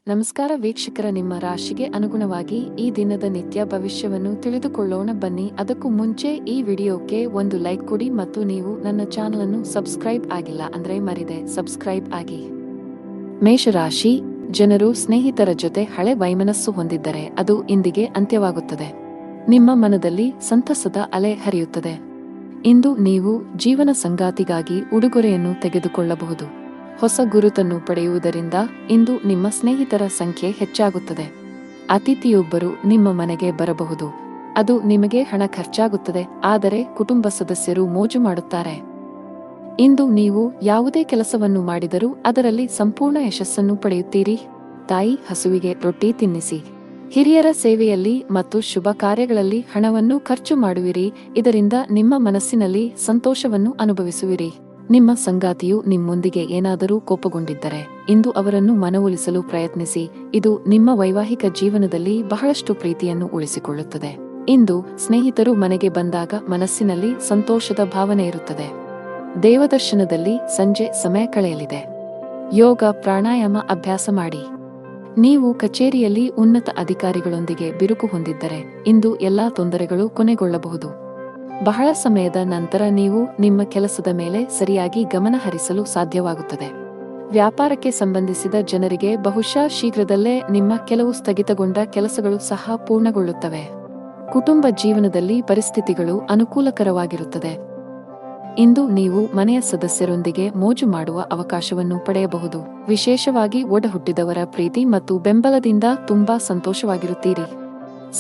ನಮಸ್ಕಾರ ವೀಕ್ಷಕರ, ನಿಮ್ಮ ರಾಶಿಗೆ ಅನುಗುಣವಾಗಿ ಈ ದಿನದ ನಿತ್ಯ ಭವಿಷ್ಯವನ್ನು ತಿಳಿದುಕೊಳ್ಳೋಣ ಬನ್ನಿ. ಅದಕ್ಕೂ ಮುಂಚೆ ಈ ವಿಡಿಯೋಕ್ಕೆ ಒಂದು ಲೈಕ್ ಕೊಡಿ ಮತ್ತು ನೀವು ನನ್ನ ಚಾನಲ್ ಅನ್ನು ಸಬ್ಸ್ಕ್ರೈಬ್ ಆಗಿಲ್ಲ ಅಂದ್ರೆ ಮರಿದೆ ಸಬ್ಸ್ಕ್ರೈಬ್ ಆಗಿ. ಮೇಷರಾಶಿ ಜನರು ಸ್ನೇಹಿತರ ಜೊತೆ ಹಳೆ ವೈಮನಸ್ಸು ಹೊಂದಿದ್ದರೆ ಅದು ಇಂದಿಗೆ ಅಂತ್ಯವಾಗುತ್ತದೆ. ನಿಮ್ಮ ಮನದಲ್ಲಿ ಸಂತಸದ ಅಲೆ ಹರಿಯುತ್ತದೆ. ಇಂದು ನೀವು ಜೀವನ ಸಂಗಾತಿಗಾಗಿ ಉಡುಗೊರೆಯನ್ನು ತೆಗೆದುಕೊಳ್ಳಬಹುದು. ಹೊಸ ಗುರುತನ್ನು ಪಡೆಯುವುದರಿಂದ ಇಂದು ನಿಮ್ಮ ಸ್ನೇಹಿತರ ಸಂಖ್ಯೆ ಹೆಚ್ಚಾಗುತ್ತದೆ. ಅತಿಥಿಯೊಬ್ಬರು ನಿಮ್ಮ ಮನೆಗೆ ಬರಬಹುದು. ಅದು ನಿಮಗೆ ಹಣ ಖರ್ಚಾಗುತ್ತದೆ, ಆದರೆ ಕುಟುಂಬ ಸದಸ್ಯರು ಮೋಜು ಮಾಡುತ್ತಾರೆ. ಇಂದು ನೀವು ಯಾವುದೇ ಕೆಲಸವನ್ನು ಮಾಡಿದರೂ ಅದರಲ್ಲಿ ಸಂಪೂರ್ಣ ಯಶಸ್ಸನ್ನು ಪಡೆಯುತ್ತೀರಿ. ತಾಯಿ ಹಸುವಿಗೆ ರೊಟ್ಟಿ ತಿನ್ನಿಸಿ. ಹಿರಿಯರ ಸೇವೆಯಲ್ಲಿ ಮತ್ತು ಶುಭ ಕಾರ್ಯಗಳಲ್ಲಿ ಹಣವನ್ನು ಖರ್ಚು ಮಾಡುವಿರಿ. ಇದರಿಂದ ನಿಮ್ಮ ಮನಸ್ಸಿನಲ್ಲಿ ಸಂತೋಷವನ್ನು ಅನುಭವಿಸುವಿರಿ. ನಿಮ್ಮ ಸಂಗಾತಿಯು ನಿಮ್ಮೊಂದಿಗೆ ಏನಾದರೂ ಕೋಪಗೊಂಡಿದ್ದರೆ ಇಂದು ಅವರನ್ನು ಮನವೊಲಿಸಲು ಪ್ರಯತ್ನಿಸಿ. ಇದು ನಿಮ್ಮ ವೈವಾಹಿಕ ಜೀವನದಲ್ಲಿ ಬಹಳಷ್ಟು ಪ್ರೀತಿಯನ್ನು ಉಳಿಸಿಕೊಳ್ಳುತ್ತದೆ. ಇಂದು ಸ್ನೇಹಿತರು ಮನೆಗೆ ಬಂದಾಗ ಮನಸ್ಸಿನಲ್ಲಿ ಸಂತೋಷದ ಭಾವನೆ ಇರುತ್ತದೆ. ದೇವದರ್ಶನದಲ್ಲಿ ಸಂಜೆ ಸಮಯ ಕಳೆಯಲಿದೆ. ಯೋಗ ಪ್ರಾಣಾಯಾಮ ಅಭ್ಯಾಸ ಮಾಡಿ. ನೀವು ಕಚೇರಿಯಲ್ಲಿ ಉನ್ನತ ಅಧಿಕಾರಿಗಳೊಂದಿಗೆ ಬಿರುಕು ಹೊಂದಿದ್ದರೆ ಇಂದು ಎಲ್ಲಾ ತೊಂದರೆಗಳು ಕೊನೆಗೊಳ್ಳಬಹುದು. ಬಹಳ ಸಮಯದ ನಂತರ ನೀವು ನಿಮ್ಮ ಕೆಲಸದ ಮೇಲೆ ಸರಿಯಾಗಿ ಗಮನ ಹರಿಸಲು ಸಾಧ್ಯವಾಗುತ್ತದೆ. ವ್ಯಾಪಾರಕ್ಕೆ ಸಂಬಂಧಿಸಿದ ಜನರಿಗೆ ಬಹುಶಃ ಶೀಘ್ರದಲ್ಲೇ ನಿಮ್ಮ ಕೆಲವು ಸ್ಥಗಿತಗೊಂಡ ಕೆಲಸಗಳು ಸಹ ಪೂರ್ಣಗೊಳ್ಳುತ್ತವೆ. ಕುಟುಂಬ ಜೀವನದಲ್ಲಿ ಪರಿಸ್ಥಿತಿಗಳು ಅನುಕೂಲಕರವಾಗಿರುತ್ತದೆ. ಇಂದು ನೀವು ಮನೆಯ ಸದಸ್ಯರೊಂದಿಗೆ ಮೋಜು ಮಾಡುವ ಅವಕಾಶವನ್ನು ಪಡೆಯಬಹುದು. ವಿಶೇಷವಾಗಿ ಒಡಹುಟ್ಟಿದವರ ಪ್ರೀತಿ ಮತ್ತು ಬೆಂಬಲದಿಂದ ತುಂಬಾ ಸಂತೋಷವಾಗಿರುತ್ತೀರಿ.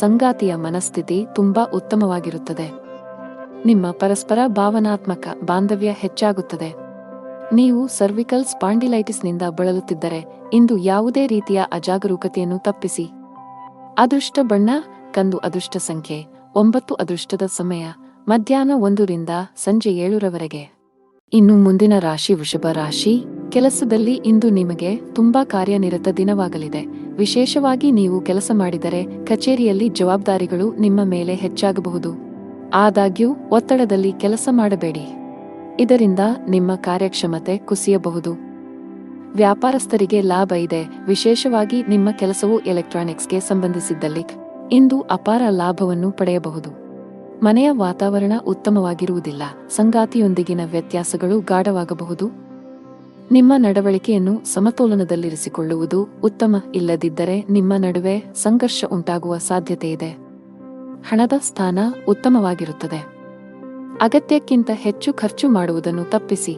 ಸಂಗಾತಿಯ ಮನಸ್ಥಿತಿ ತುಂಬಾ ಉತ್ತಮವಾಗಿರುತ್ತದೆ. ನಿಮ್ಮ ಪರಸ್ಪರ ಭಾವನಾತ್ಮಕ ಬಾಂಧವ್ಯ ಹೆಚ್ಚಾಗುತ್ತದೆ. ನೀವು ಸರ್ವಿಕಲ್ ಸ್ಪಾಂಡಿಲೈಟಿಸ್ನಿಂದ ಬಳಲುತ್ತಿದ್ದರೆ ಇಂದು ಯಾವುದೇ ರೀತಿಯ ಅಜಾಗರೂಕತೆಯನ್ನು ತಪ್ಪಿಸಿ. ಅದೃಷ್ಟ ಬಣ್ಣ ಕಂದು. ಅದೃಷ್ಟ ಸಂಖ್ಯೆ 9. ಅದೃಷ್ಟದ ಸಮಯ ಮಧ್ಯಾಹ್ನ 1 ರಿಂದ ಸಂಜೆ 7 ಇನ್ನು ಮುಂದಿನ ರಾಶಿ ವೃಷಭ ರಾಶಿ. ಕೆಲಸದಲ್ಲಿ ಇಂದು ನಿಮಗೆ ತುಂಬಾ ಕಾರ್ಯನಿರತ ದಿನವಾಗಲಿದೆ. ವಿಶೇಷವಾಗಿ ನೀವು ಕೆಲಸ ಮಾಡಿದರೆ ಕಚೇರಿಯಲ್ಲಿ ಜವಾಬ್ದಾರಿಗಳು ನಿಮ್ಮ ಮೇಲೆ ಹೆಚ್ಚಾಗಬಹುದು. ಆದಾಗ್ಯೂ ಒತ್ತಡದಲ್ಲಿ ಕೆಲಸ ಮಾಡಬೇಡಿ. ಇದರಿಂದ ನಿಮ್ಮ ಕಾರ್ಯಕ್ಷಮತೆ ಕುಸಿಯಬಹುದು. ವ್ಯಾಪಾರಸ್ಥರಿಗೆ ಲಾಭ ಇದೆ. ವಿಶೇಷವಾಗಿ ನಿಮ್ಮ ಕೆಲಸವು ಎಲೆಕ್ಟ್ರಾನಿಕ್ಸ್ಗೆ ಸಂಬಂಧಿಸಿದ್ದಲ್ಲಿ ಇಂದು ಅಪಾರ ಲಾಭವನ್ನು ಪಡೆಯಬಹುದು. ಮನೆಯ ವಾತಾವರಣ ಉತ್ತಮವಾಗಿರುವುದಿಲ್ಲ. ಸಂಗಾತಿಯೊಂದಿಗಿನ ವ್ಯತ್ಯಾಸಗಳು ಗಾಢವಾಗಬಹುದು. ನಿಮ್ಮ ನಡವಳಿಕೆಯನ್ನು ಸಮತೋಲನದಲ್ಲಿರಿಸಿಕೊಳ್ಳುವುದು ಉತ್ತಮ. ಇಲ್ಲದಿದ್ದರೆ ನಿಮ್ಮ ನಡುವೆ ಸಂಘರ್ಷ ಉಂಟಾಗುವ ಸಾಧ್ಯತೆಯಿದೆ. ಹಣದ ಸ್ಥಾನ ಉತ್ತಮವಾಗಿರುತ್ತದೆ. ಅಗತ್ಯಕ್ಕಿಂತ ಹೆಚ್ಚು ಖರ್ಚು ಮಾಡುವುದನ್ನು ತಪ್ಪಿಸಿ.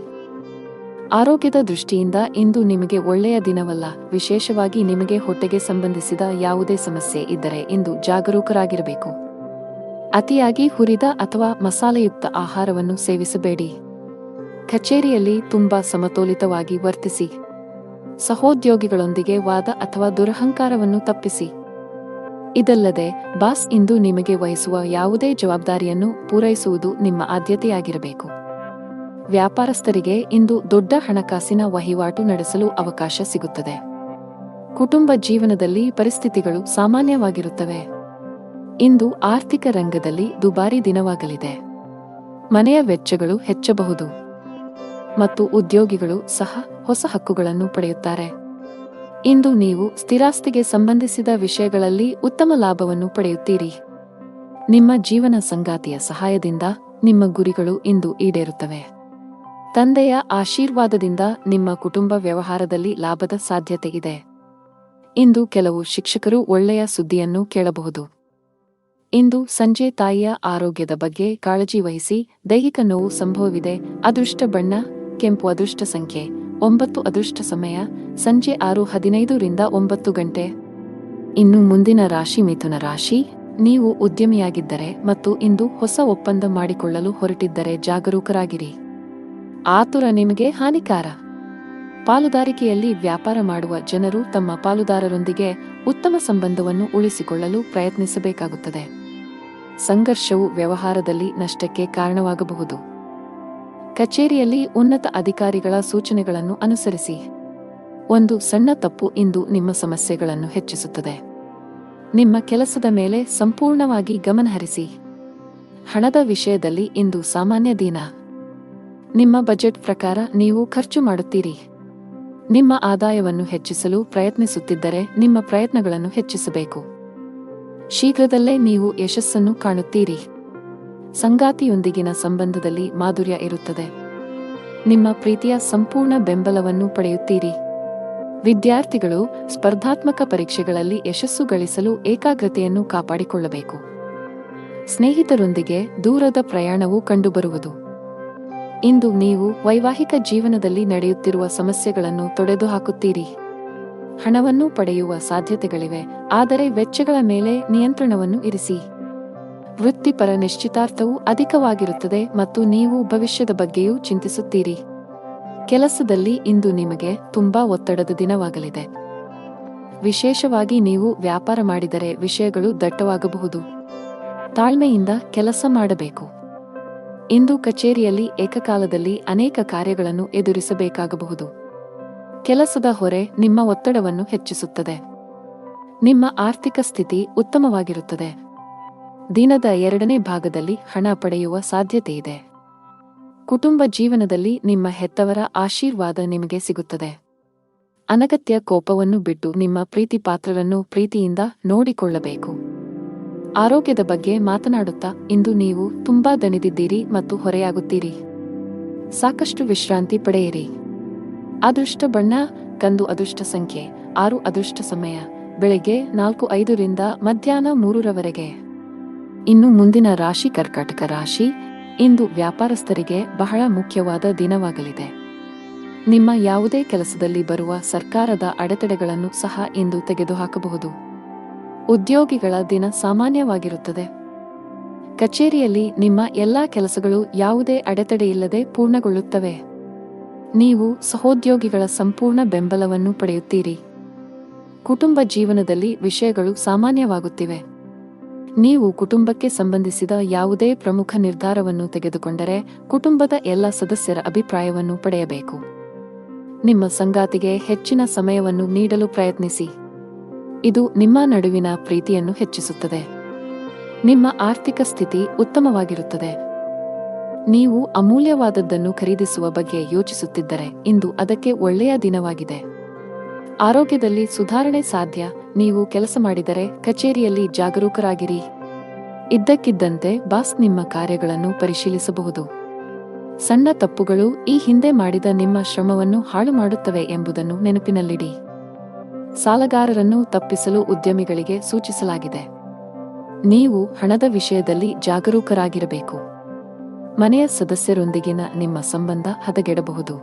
ಆರೋಗ್ಯದ ದೃಷ್ಟಿಯಿಂದ ಇಂದು ನಿಮಗೆ ಒಳ್ಳೆಯ ದಿನವಲ್ಲ. ವಿಶೇಷವಾಗಿ ನಿಮಗೆ ಹೊಟ್ಟೆಗೆ ಸಂಬಂಧಿಸಿದ ಯಾವುದೇ ಸಮಸ್ಯೆ ಇದ್ದರೆ ಇಂದು ಜಾಗರೂಕರಾಗಿರಬೇಕು. ಅತಿಯಾಗಿ ಹುರಿದ ಅಥವಾ ಮಸಾಲೆಯುಕ್ತ ಆಹಾರವನ್ನು ಸೇವಿಸಬೇಡಿ. ಕಚೇರಿಯಲ್ಲಿ ತುಂಬಾ ಸಮತೋಲಿತವಾಗಿ ವರ್ತಿಸಿ. ಸಹೋದ್ಯೋಗಿಗಳೊಂದಿಗೆ ವಾದ ಅಥವಾ ದುರಹಂಕಾರವನ್ನು ತಪ್ಪಿಸಿ. ಇದಲ್ಲದೆ ಬಾಸ್ ಇಂದು ನಿಮಗೆ ವಹಿಸುವ ಯಾವುದೇ ಜವಾಬ್ದಾರಿಯನ್ನು ಪೂರೈಸುವುದು ನಿಮ್ಮ ಆದ್ಯತೆಯಾಗಿರಬೇಕು. ವ್ಯಾಪಾರಸ್ಥರಿಗೆ ಇಂದು ದೊಡ್ಡ ಹಣಕಾಸಿನ ವಹಿವಾಟು ನಡೆಸಲು ಅವಕಾಶ ಸಿಗುತ್ತದೆ. ಕುಟುಂಬ ಜೀವನದಲ್ಲಿ ಪರಿಸ್ಥಿತಿಗಳು ಸಾಮಾನ್ಯವಾಗಿರುತ್ತವೆ. ಇಂದು ಆರ್ಥಿಕ ರಂಗದಲ್ಲಿ ದುಬಾರಿ ದಿನವಾಗಲಿದೆ. ಮನೆಯ ವೆಚ್ಚಗಳು ಹೆಚ್ಚಬಹುದು ಮತ್ತು ಉದ್ಯೋಗಿಗಳು ಸಹ ಹೊಸ ಹಕ್ಕುಗಳನ್ನು ಪಡೆಯುತ್ತಾರೆ. ಇಂದು ನೀವು ಸ್ಥಿರಾಸ್ತಿಗೆ ಸಂಬಂಧಿಸಿದ ವಿಷಯಗಳಲ್ಲಿ ಉತ್ತಮ ಲಾಭವನ್ನು ಪಡೆಯುತ್ತೀರಿ. ನಿಮ್ಮ ಜೀವನ ಸಂಗಾತಿಯ ಸಹಾಯದಿಂದ ನಿಮ್ಮ ಗುರಿಗಳು ಇಂದು ಈಡೇರುತ್ತವೆ. ತಂದೆಯ ಆಶೀರ್ವಾದದಿಂದ ನಿಮ್ಮ ಕುಟುಂಬ ವ್ಯವಹಾರದಲ್ಲಿ ಲಾಭದ ಸಾಧ್ಯತೆ ಇದೆ. ಇಂದು ಕೆಲವು ಶಿಕ್ಷಕರು ಒಳ್ಳೆಯ ಸುದ್ದಿಯನ್ನು ಕೇಳಬಹುದು. ಇಂದು ಸಂಜೆ ತಾಯಿಯ ಆರೋಗ್ಯದ ಬಗ್ಗೆ ಕಾಳಜಿ ವಹಿಸಿ. ದೈಹಿಕ ನೋವು ಸಂಭವವಿದೆ. ಅದೃಷ್ಟ ಬಣ್ಣ ಕೆಂಪು. ಅದೃಷ್ಟ ಸಂಖ್ಯೆ 9. ಅದೃಷ್ಟ ಸಮಯ ಸಂಜೆ 6:15 ರಿಂದ 9 ಇನ್ನು ಮುಂದಿನ ರಾಶಿ ಮಿಥುನ ರಾಶಿ. ನೀವು ಉದ್ಯಮಿಯಾಗಿದ್ದರೆ ಮತ್ತು ಇಂದು ಹೊಸ ಒಪ್ಪಂದ ಮಾಡಿಕೊಳ್ಳಲು ಹೊರಟಿದ್ದರೆ ಜಾಗರೂಕರಾಗಿರಿ. ಆತುರ ನಿಮಗೆ ಹಾನಿಕಾರ. ಪಾಲುದಾರಿಕೆಯಲ್ಲಿ ವ್ಯಾಪಾರ ಮಾಡುವ ಜನರು ತಮ್ಮ ಪಾಲುದಾರರೊಂದಿಗೆ ಉತ್ತಮ ಸಂಬಂಧವನ್ನು ಉಳಿಸಿಕೊಳ್ಳಲು ಪ್ರಯತ್ನಿಸಬೇಕಾಗುತ್ತದೆ. ಸಂಘರ್ಷವು ವ್ಯವಹಾರದಲ್ಲಿ ನಷ್ಟಕ್ಕೆ ಕಾರಣವಾಗಬಹುದು. ಕಚೇರಿಯಲ್ಲಿ ಉನ್ನತ ಅಧಿಕಾರಿಗಳ ಸೂಚನೆಗಳನ್ನು ಅನುಸರಿಸಿ. ಒಂದು ಸಣ್ಣ ತಪ್ಪು ಇಂದು ನಿಮ್ಮ ಸಮಸ್ಯೆಗಳನ್ನು ಹೆಚ್ಚಿಸುತ್ತದೆ. ನಿಮ್ಮ ಕೆಲಸದ ಮೇಲೆ ಸಂಪೂರ್ಣವಾಗಿ ಗಮನಹರಿಸಿ. ಹಣದ ವಿಷಯದಲ್ಲಿ ಇಂದು ಸಾಮಾನ್ಯ ದಿನ. ನಿಮ್ಮ ಬಜೆಟ್ ಪ್ರಕಾರ ನೀವು ಖರ್ಚು ಮಾಡುತ್ತೀರಿ. ನಿಮ್ಮ ಆದಾಯವನ್ನು ಹೆಚ್ಚಿಸಲು ಪ್ರಯತ್ನಿಸುತ್ತಿದ್ದರೆ ನಿಮ್ಮ ಪ್ರಯತ್ನಗಳನ್ನು ಹೆಚ್ಚಿಸಬೇಕು. ಶೀಘ್ರದಲ್ಲೇ ನೀವು ಯಶಸ್ಸನ್ನು ಕಾಣುತ್ತೀರಿ. ಸಂಗಾತಿಯೊಂದಿಗಿನ ಸಂಬಂಧದಲ್ಲಿ ಮಾಧುರ್ಯ ಇರುತ್ತದೆ. ನಿಮ್ಮ ಪ್ರೀತಿಯ ಸಂಪೂರ್ಣ ಬೆಂಬಲವನ್ನು ಪಡೆಯುತ್ತೀರಿ. ವಿದ್ಯಾರ್ಥಿಗಳು ಸ್ಪರ್ಧಾತ್ಮಕ ಪರೀಕ್ಷೆಗಳಲ್ಲಿ ಯಶಸ್ಸು ಗಳಿಸಲು ಏಕಾಗ್ರತೆಯನ್ನು ಕಾಪಾಡಿಕೊಳ್ಳಬೇಕು. ಸ್ನೇಹಿತರೊಂದಿಗೆ ದೂರದ ಪ್ರಯಾಣವು ಕಂಡುಬರುವುದು. ಇಂದು ನೀವು ವೈವಾಹಿಕ ಜೀವನದಲ್ಲಿ ನಡೆಯುತ್ತಿರುವ ಸಮಸ್ಯೆಗಳನ್ನು ತೊಡೆದುಹಾಕುತ್ತೀರಿ. ಹಣವನ್ನು ಪಡೆಯುವ ಸಾಧ್ಯತೆಗಳಿವೆ, ಆದರೆ ವೆಚ್ಚಗಳ ಮೇಲೆ ನಿಯಂತ್ರಣವನ್ನು ಇರಿಸಿ. ವೃತ್ತಿಪರ ನಿಶ್ಚಿತಾರ್ಥವು ಅಧಿಕವಾಗಿರುತ್ತದೆ ಮತ್ತು ನೀವು ಭವಿಷ್ಯದ ಬಗ್ಗೆಯೂ ಚಿಂತಿಸುತ್ತೀರಿ. ಕೆಲಸದಲ್ಲಿ ಇಂದು ನಿಮಗೆ ತುಂಬಾ ಒತ್ತಡದ ದಿನವಾಗಲಿದೆ. ವಿಶೇಷವಾಗಿ ನೀವು ವ್ಯಾಪಾರ ಮಾಡಿದರೆ ವಿಷಯಗಳು ದಟ್ಟವಾಗಬಹುದು. ತಾಳ್ಮೆಯಿಂದ ಕೆಲಸ ಮಾಡಬೇಕು. ಇಂದು ಕಚೇರಿಯಲ್ಲಿ ಏಕಕಾಲದಲ್ಲಿ ಅನೇಕ ಕಾರ್ಯಗಳನ್ನು ಎದುರಿಸಬೇಕಾಗಬಹುದು. ಕೆಲಸದ ಹೊರೆ ನಿಮ್ಮ ಒತ್ತಡವನ್ನು ಹೆಚ್ಚಿಸುತ್ತದೆ. ನಿಮ್ಮ ಆರ್ಥಿಕ ಸ್ಥಿತಿ ಉತ್ತಮವಾಗಿರುತ್ತದೆ. ದಿನದ 2ನೇ ಭಾಗದಲ್ಲಿ ಹಣ ಪಡೆಯುವ ಸಾಧ್ಯತೆಯಿದೆ. ಕುಟುಂಬ ಜೀವನದಲ್ಲಿ ನಿಮ್ಮ ಹೆತ್ತವರ ಆಶೀರ್ವಾದ ನಿಮಗೆ ಸಿಗುತ್ತದೆ. ಅನಗತ್ಯ ಕೋಪವನ್ನು ಬಿಟ್ಟು ನಿಮ್ಮ ಪ್ರೀತಿ ಪಾತ್ರರನ್ನು ಪ್ರೀತಿಯಿಂದ ನೋಡಿಕೊಳ್ಳಬೇಕು. ಆರೋಗ್ಯದ ಬಗ್ಗೆ ಮಾತನಾಡುತ್ತಾ ಇಂದು ನೀವು ತುಂಬಾ ದಣಿದಿದ್ದೀರಿ ಮತ್ತು ಹೊರೆಯಾಗುತ್ತೀರಿ. ಸಾಕಷ್ಟು ವಿಶ್ರಾಂತಿ ಪಡೆಯಿರಿ. ಅದೃಷ್ಟ ಬಣ್ಣ ಕಂದು, ಅದೃಷ್ಟ ಸಂಖ್ಯೆ 6, ಅದೃಷ್ಟ ಸಮಯ ಬೆಳಗ್ಗೆ 4:05 ರಿಂದ ಮಧ್ಯಾಹ್ನ 3 ಇನ್ನು ಮುಂದಿನ ರಾಶಿ ಕರ್ಕಾಟಕ ರಾಶಿ. ಇಂದು ವ್ಯಾಪಾರಸ್ಥರಿಗೆ ಬಹಳ ಮುಖ್ಯವಾದ ದಿನವಾಗಲಿದೆ. ನಿಮ್ಮ ಯಾವುದೇ ಕೆಲಸದಲ್ಲಿ ಬರುವ ಸರ್ಕಾರದ ಅಡೆತಡೆಗಳನ್ನು ಸಹ ಇಂದು ತೆಗೆದುಹಾಕಬಹುದು. ಉದ್ಯೋಗಿಗಳ ದಿನ ಸಾಮಾನ್ಯವಾಗಿರುತ್ತದೆ. ಕಚೇರಿಯಲ್ಲಿ ನಿಮ್ಮ ಎಲ್ಲಾ ಕೆಲಸಗಳು ಯಾವುದೇ ಅಡೆತಡೆಯಿಲ್ಲದೆ ಪೂರ್ಣಗೊಳ್ಳುತ್ತವೆ. ನೀವು ಸಹೋದ್ಯೋಗಿಗಳ ಸಂಪೂರ್ಣ ಬೆಂಬಲವನ್ನು ಪಡೆಯುತ್ತೀರಿ. ಕುಟುಂಬ ಜೀವನದಲ್ಲಿ ವಿಷಯಗಳು ಸಾಮಾನ್ಯವಾಗುತ್ತಿವೆ. ನೀವು ಕುಟುಂಬಕ್ಕೆ ಸಂಬಂಧಿಸಿದ ಯಾವುದೇ ಪ್ರಮುಖ ನಿರ್ಧಾರವನ್ನು ತೆಗೆದುಕೊಂಡರೆ ಕುಟುಂಬದ ಎಲ್ಲ ಸದಸ್ಯರ ಅಭಿಪ್ರಾಯವನ್ನು ಪಡೆಯಬೇಕು. ನಿಮ್ಮ ಸಂಗಾತಿಗೆ ಹೆಚ್ಚಿನ ಸಮಯವನ್ನು ನೀಡಲು ಪ್ರಯತ್ನಿಸಿ. ಇದು ನಿಮ್ಮ ನಡುವಿನ ಪ್ರೀತಿಯನ್ನು ಹೆಚ್ಚಿಸುತ್ತದೆ. ನಿಮ್ಮ ಆರ್ಥಿಕ ಸ್ಥಿತಿ ಉತ್ತಮವಾಗಿರುತ್ತದೆ. ನೀವು ಅಮೂಲ್ಯವಾದದ್ದನ್ನು ಖರೀದಿಸುವ ಬಗ್ಗೆ ಯೋಚಿಸುತ್ತಿದ್ದರೆ ಇಂದು ಅದಕ್ಕೆ ಒಳ್ಳೆಯ ದಿನವಾಗಿದೆ. ಆರೋಗ್ಯದಲ್ಲಿ ಸುಧಾರಣೆ ಸಾಧ್ಯ. ನೀವು ಕೆಲಸ ಮಾಡಿದರೆ ಕಚೇರಿಯಲ್ಲಿ ಜಾಗರೂಕರಾಗಿರಿ. ಇದ್ದಕ್ಕಿದ್ದಂತೆ ಬಾಸ್ ನಿಮ್ಮ ಕಾರ್ಯಗಳನ್ನು ಪರಿಶೀಲಿಸಬಹುದು. ಸಣ್ಣ ತಪ್ಪುಗಳು ಈ ಹಿಂದೆ ಮಾಡಿದ ನಿಮ್ಮ ಶ್ರಮವನ್ನು ಹಾಳು ಮಾಡುತ್ತವೆ ಎಂಬುದನ್ನು ನೆನಪಿನಲ್ಲಿಡಿ. ಸಾಲಗಾರರನ್ನು ತಪ್ಪಿಸಲು ಉದ್ಯಮಿಗಳಿಗೆ ಸೂಚಿಸಲಾಗಿದೆ. ನೀವು ಹಣದ ವಿಷಯದಲ್ಲಿ ಜಾಗರೂಕರಾಗಿರಬೇಕು. ಮನೆಯ ಸದಸ್ಯರೊಂದಿಗಿನ ನಿಮ್ಮ ಸಂಬಂಧ ಹದಗೆಡಬಹುದು.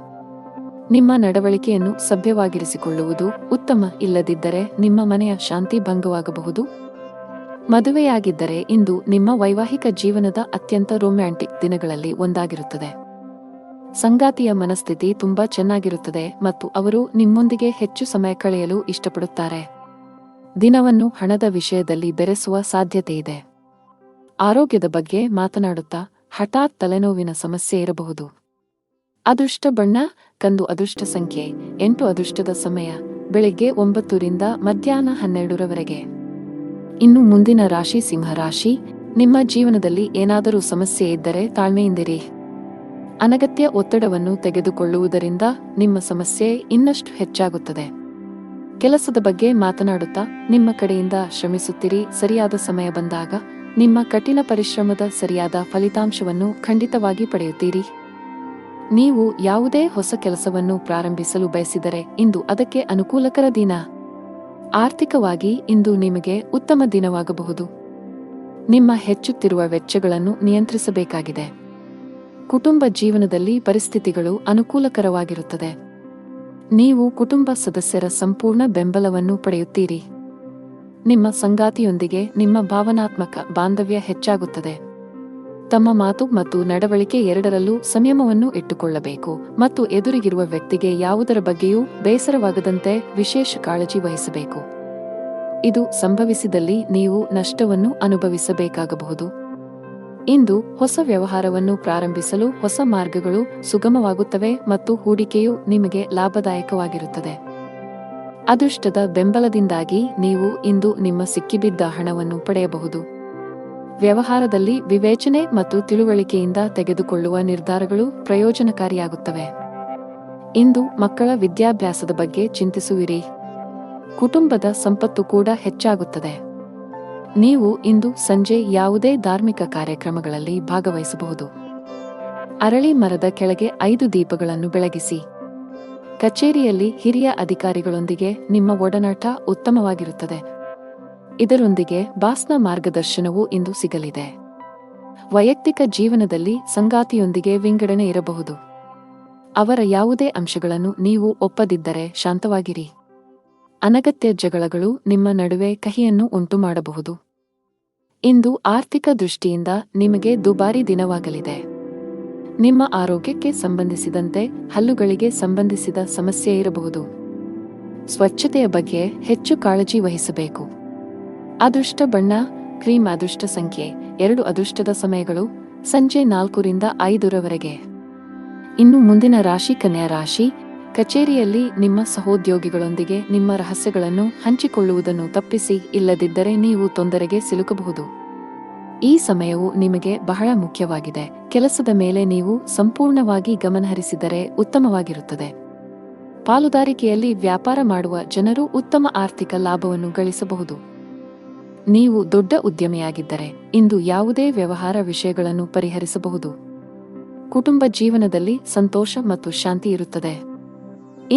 ನಿಮ್ಮ ನಡವಳಿಕೆಯನ್ನು ಸಭ್ಯವಾಗಿರಿಸಿಕೊಳ್ಳುವುದು ಉತ್ತಮ. ಇಲ್ಲದಿದ್ದರೆ ನಿಮ್ಮ ಮನೆಯ ಶಾಂತಿ ಭಂಗವಾಗಬಹುದು. ಮದುವೆಯಾಗಿದ್ದರೆ ಇಂದು ನಿಮ್ಮ ವೈವಾಹಿಕ ಜೀವನದ ಅತ್ಯಂತ ರೊಮ್ಯಾಂಟಿಕ್ ದಿನಗಳಲ್ಲಿ ಒಂದಾಗಿರುತ್ತದೆ. ಸಂಗಾತಿಯ ಮನಸ್ಥಿತಿ ತುಂಬಾ ಚೆನ್ನಾಗಿರುತ್ತದೆ ಮತ್ತು ಅವರು ನಿಮ್ಮೊಂದಿಗೆ ಹೆಚ್ಚು ಸಮಯ ಕಳೆಯಲು ಇಷ್ಟಪಡುತ್ತಾರೆ. ದಿನವನ್ನು ಹಣದ ವಿಷಯದಲ್ಲಿ ಬೆರೆಸುವ ಸಾಧ್ಯತೆಯಿದೆ. ಆರೋಗ್ಯದ ಬಗ್ಗೆ ಮಾತನಾಡುತ್ತಾ ಹಠಾತ್ ತಲೆನೋವಿನ ಸಮಸ್ಯೆ ಇರಬಹುದು. ಅದೃಷ್ಟ ಬಣ್ಣ ಕಂದು, ಅದೃಷ್ಟ ಸಂಖ್ಯೆ 8, ಅದೃಷ್ಟದ ಸಮಯ ಬೆಳಗ್ಗೆ 9 ರಿಂದ ಮಧ್ಯಾಹ್ನ 12 ಇನ್ನು ಮುಂದಿನ ರಾಶಿ ಸಿಂಹ ರಾಶಿ. ನಿಮ್ಮ ಜೀವನದಲ್ಲಿ ಏನಾದರೂ ಸಮಸ್ಯೆ ಇದ್ದರೆ ತಾಳ್ಮೆಯಿಂದಿರಿ. ಅನಗತ್ಯ ಒತ್ತಡವನ್ನು ತೆಗೆದುಕೊಳ್ಳುವುದರಿಂದ ನಿಮ್ಮ ಸಮಸ್ಯೆ ಇನ್ನಷ್ಟು ಹೆಚ್ಚಾಗುತ್ತದೆ. ಕೆಲಸದ ಬಗ್ಗೆ ಮಾತನಾಡುತ್ತಾ ನಿಮ್ಮ ಕಡೆಯಿಂದ ಶ್ರಮಿಸುತ್ತೀರಿ. ಸರಿಯಾದ ಸಮಯ ಬಂದಾಗ ನಿಮ್ಮ ಕಠಿಣ ಪರಿಶ್ರಮದ ಸರಿಯಾದ ಫಲಿತಾಂಶವನ್ನು ಖಂಡಿತವಾಗಿ ಪಡೆಯುತ್ತೀರಿ. ನೀವು ಯಾವುದೇ ಹೊಸ ಕೆಲಸವನ್ನು ಪ್ರಾರಂಭಿಸಲು ಬಯಸಿದರೆ ಇಂದು ಅದಕ್ಕೆ ಅನುಕೂಲಕರ ದಿನ. ಆರ್ಥಿಕವಾಗಿ ಇಂದು ನಿಮಗೆ ಉತ್ತಮ ದಿನವಾಗಬಹುದು. ನಿಮ್ಮ ಹೆಚ್ಚುತ್ತಿರುವ ವೆಚ್ಚಗಳನ್ನು ನಿಯಂತ್ರಿಸಬೇಕಾಗಿದೆ. ಕುಟುಂಬ ಜೀವನದಲ್ಲಿ ಪರಿಸ್ಥಿತಿಗಳು ಅನುಕೂಲಕರವಾಗಿರುತ್ತದೆ. ನೀವು ಕುಟುಂಬ ಸದಸ್ಯರ ಸಂಪೂರ್ಣ ಬೆಂಬಲವನ್ನು ಪಡೆಯುತ್ತೀರಿ. ನಿಮ್ಮ ಸಂಗಾತಿಯೊಂದಿಗೆ ನಿಮ್ಮ ಭಾವನಾತ್ಮಕ ಬಾಂಧವ್ಯ ಹೆಚ್ಚಾಗುತ್ತದೆ. ತಮ್ಮ ಮಾತು ಮತ್ತು ನಡವಳಿಕೆ ಎರಡರಲ್ಲೂ ಸಂಯಮವನ್ನು ಇಟ್ಟುಕೊಳ್ಳಬೇಕು ಮತ್ತು ಎದುರಿಗಿರುವ ವ್ಯಕ್ತಿಗೆ ಯಾವುದರ ಬಗ್ಗೆಯೂ ಬೇಸರವಾಗದಂತೆ ವಿಶೇಷ ಕಾಳಜಿ ವಹಿಸಬೇಕು. ಇದು ಸಂಭವಿಸಿದಲ್ಲಿ ನೀವು ನಷ್ಟವನ್ನು ಅನುಭವಿಸಬೇಕಾಗಬಹುದು. ಇಂದು ಹೊಸ ವ್ಯವಹಾರವನ್ನು ಪ್ರಾರಂಭಿಸಲು ಹೊಸ ಮಾರ್ಗಗಳು ಸುಗಮವಾಗುತ್ತವೆ ಮತ್ತು ಹೂಡಿಕೆಯು ನಿಮಗೆ ಲಾಭದಾಯಕವಾಗಿರುತ್ತದೆ. ಅದೃಷ್ಟದ ಬೆಂಬಲದಿಂದಾಗಿ ನೀವು ಇಂದು ನಿಮ್ಮ ಸಿಕ್ಕಿಬಿದ್ದ ಹಣವನ್ನು ಪಡೆಯಬಹುದು. ವ್ಯವಹಾರದಲ್ಲಿ ವಿವೇಚನೆ ಮತ್ತು ತಿಳುವಳಿಕೆಯಿಂದ ತೆಗೆದುಕೊಳ್ಳುವ ನಿರ್ಧಾರಗಳು ಪ್ರಯೋಜನಕಾರಿಯಾಗುತ್ತವೆ. ಇಂದು ಮಕ್ಕಳ ವಿದ್ಯಾಭ್ಯಾಸದ ಬಗ್ಗೆ ಚಿಂತಿಸುವಿರಿ. ಕುಟುಂಬದ ಸಂಪತ್ತು ಕೂಡ ಹೆಚ್ಚಾಗುತ್ತದೆ. ನೀವು ಇಂದು ಸಂಜೆ ಯಾವುದೇ ಧಾರ್ಮಿಕ ಕಾರ್ಯಕ್ರಮಗಳಲ್ಲಿ ಭಾಗವಹಿಸಬಹುದು. ಅರಳಿ ಮರದ ಕೆಳಗೆ 5 ದೀಪಗಳನ್ನು ಬೆಳಗಿಸಿ. ಕಚೇರಿಯಲ್ಲಿ ಹಿರಿಯ ಅಧಿಕಾರಿಗಳೊಂದಿಗೆ ನಿಮ್ಮ ಒಡನಾಟ ಉತ್ತಮವಾಗಿರುತ್ತದೆ. ಇದರೊಂದಿಗೆ ಬಾಸ್ನ ಮಾರ್ಗದರ್ಶನವೂ ಇಂದು ಸಿಗಲಿದೆ. ವೈಯಕ್ತಿಕ ಜೀವನದಲ್ಲಿ ಸಂಗಾತಿಯೊಂದಿಗೆ ವಿಂಗಡಣೆ ಇರಬಹುದು. ಅವರ ಯಾವುದೇ ಅಂಶಗಳನ್ನು ನೀವು ಒಪ್ಪದಿದ್ದರೆ ಶಾಂತವಾಗಿರಿ. ಅನಗತ್ಯ ಜಗಳಗಳು ನಿಮ್ಮ ನಡುವೆ ಕಹಿಯನ್ನು ಉಂಟುಮಾಡಬಹುದು. ಇಂದು ಆರ್ಥಿಕ ದೃಷ್ಟಿಯಿಂದ ನಿಮಗೆ ದುಬಾರಿ ದಿನವಾಗಲಿದೆ. ನಿಮ್ಮ ಆರೋಗ್ಯಕ್ಕೆ ಸಂಬಂಧಿಸಿದಂತೆ ಹಲ್ಲುಗಳಿಗೆ ಸಂಬಂಧಿಸಿದ ಸಮಸ್ಯೆ ಇರಬಹುದು. ಸ್ವಚ್ಛತೆಯ ಬಗ್ಗೆ ಹೆಚ್ಚು ಕಾಳಜಿ ವಹಿಸಬೇಕು. ಅದೃಷ್ಟ ಬಣ್ಣ ಕ್ರೀಮ್. ಅದೃಷ್ಟ ಸಂಖ್ಯೆ 2. ಅದೃಷ್ಟದ ಸಮಯಗಳು ಸಂಜೆ 4 ರಿಂದ 5 ಇನ್ನು ಮುಂದಿನ ರಾಶಿ ಕನ್ಯಾ ರಾಶಿ. ಕಚೇರಿಯಲ್ಲಿ ನಿಮ್ಮ ಸಹೋದ್ಯೋಗಿಗಳೊಂದಿಗೆ ನಿಮ್ಮ ರಹಸ್ಯಗಳನ್ನು ಹಂಚಿಕೊಳ್ಳುವುದನ್ನು ತಪ್ಪಿಸಿ, ಇಲ್ಲದಿದ್ದರೆ ನೀವು ತೊಂದರೆಗೆ ಸಿಲುಕಬಹುದು. ಈ ಸಮಯವು ನಿಮಗೆ ಬಹಳ ಮುಖ್ಯವಾಗಿದೆ. ಕೆಲಸದ ಮೇಲೆ ನೀವು ಸಂಪೂರ್ಣವಾಗಿ ಗಮನಹರಿಸಿದರೆ ಉತ್ತಮವಾಗಿರುತ್ತದೆ. ಪಾಲುದಾರಿಕೆಯಲ್ಲಿ ವ್ಯಾಪಾರ ಮಾಡುವ ಜನರು ಉತ್ತಮ ಆರ್ಥಿಕ ಲಾಭವನ್ನು ಗಳಿಸಬಹುದು. ನೀವು ದೊಡ್ಡ ಉದ್ಯಮಿಯಾಗಿದ್ದರೆ ಇಂದು ಯಾವುದೇ ವ್ಯವಹಾರ ವಿಷಯಗಳನ್ನು ಪರಿಹರಿಸಬಹುದು. ಕುಟುಂಬ ಜೀವನದಲ್ಲಿ ಸಂತೋಷ ಮತ್ತು ಶಾಂತಿ ಇರುತ್ತದೆ.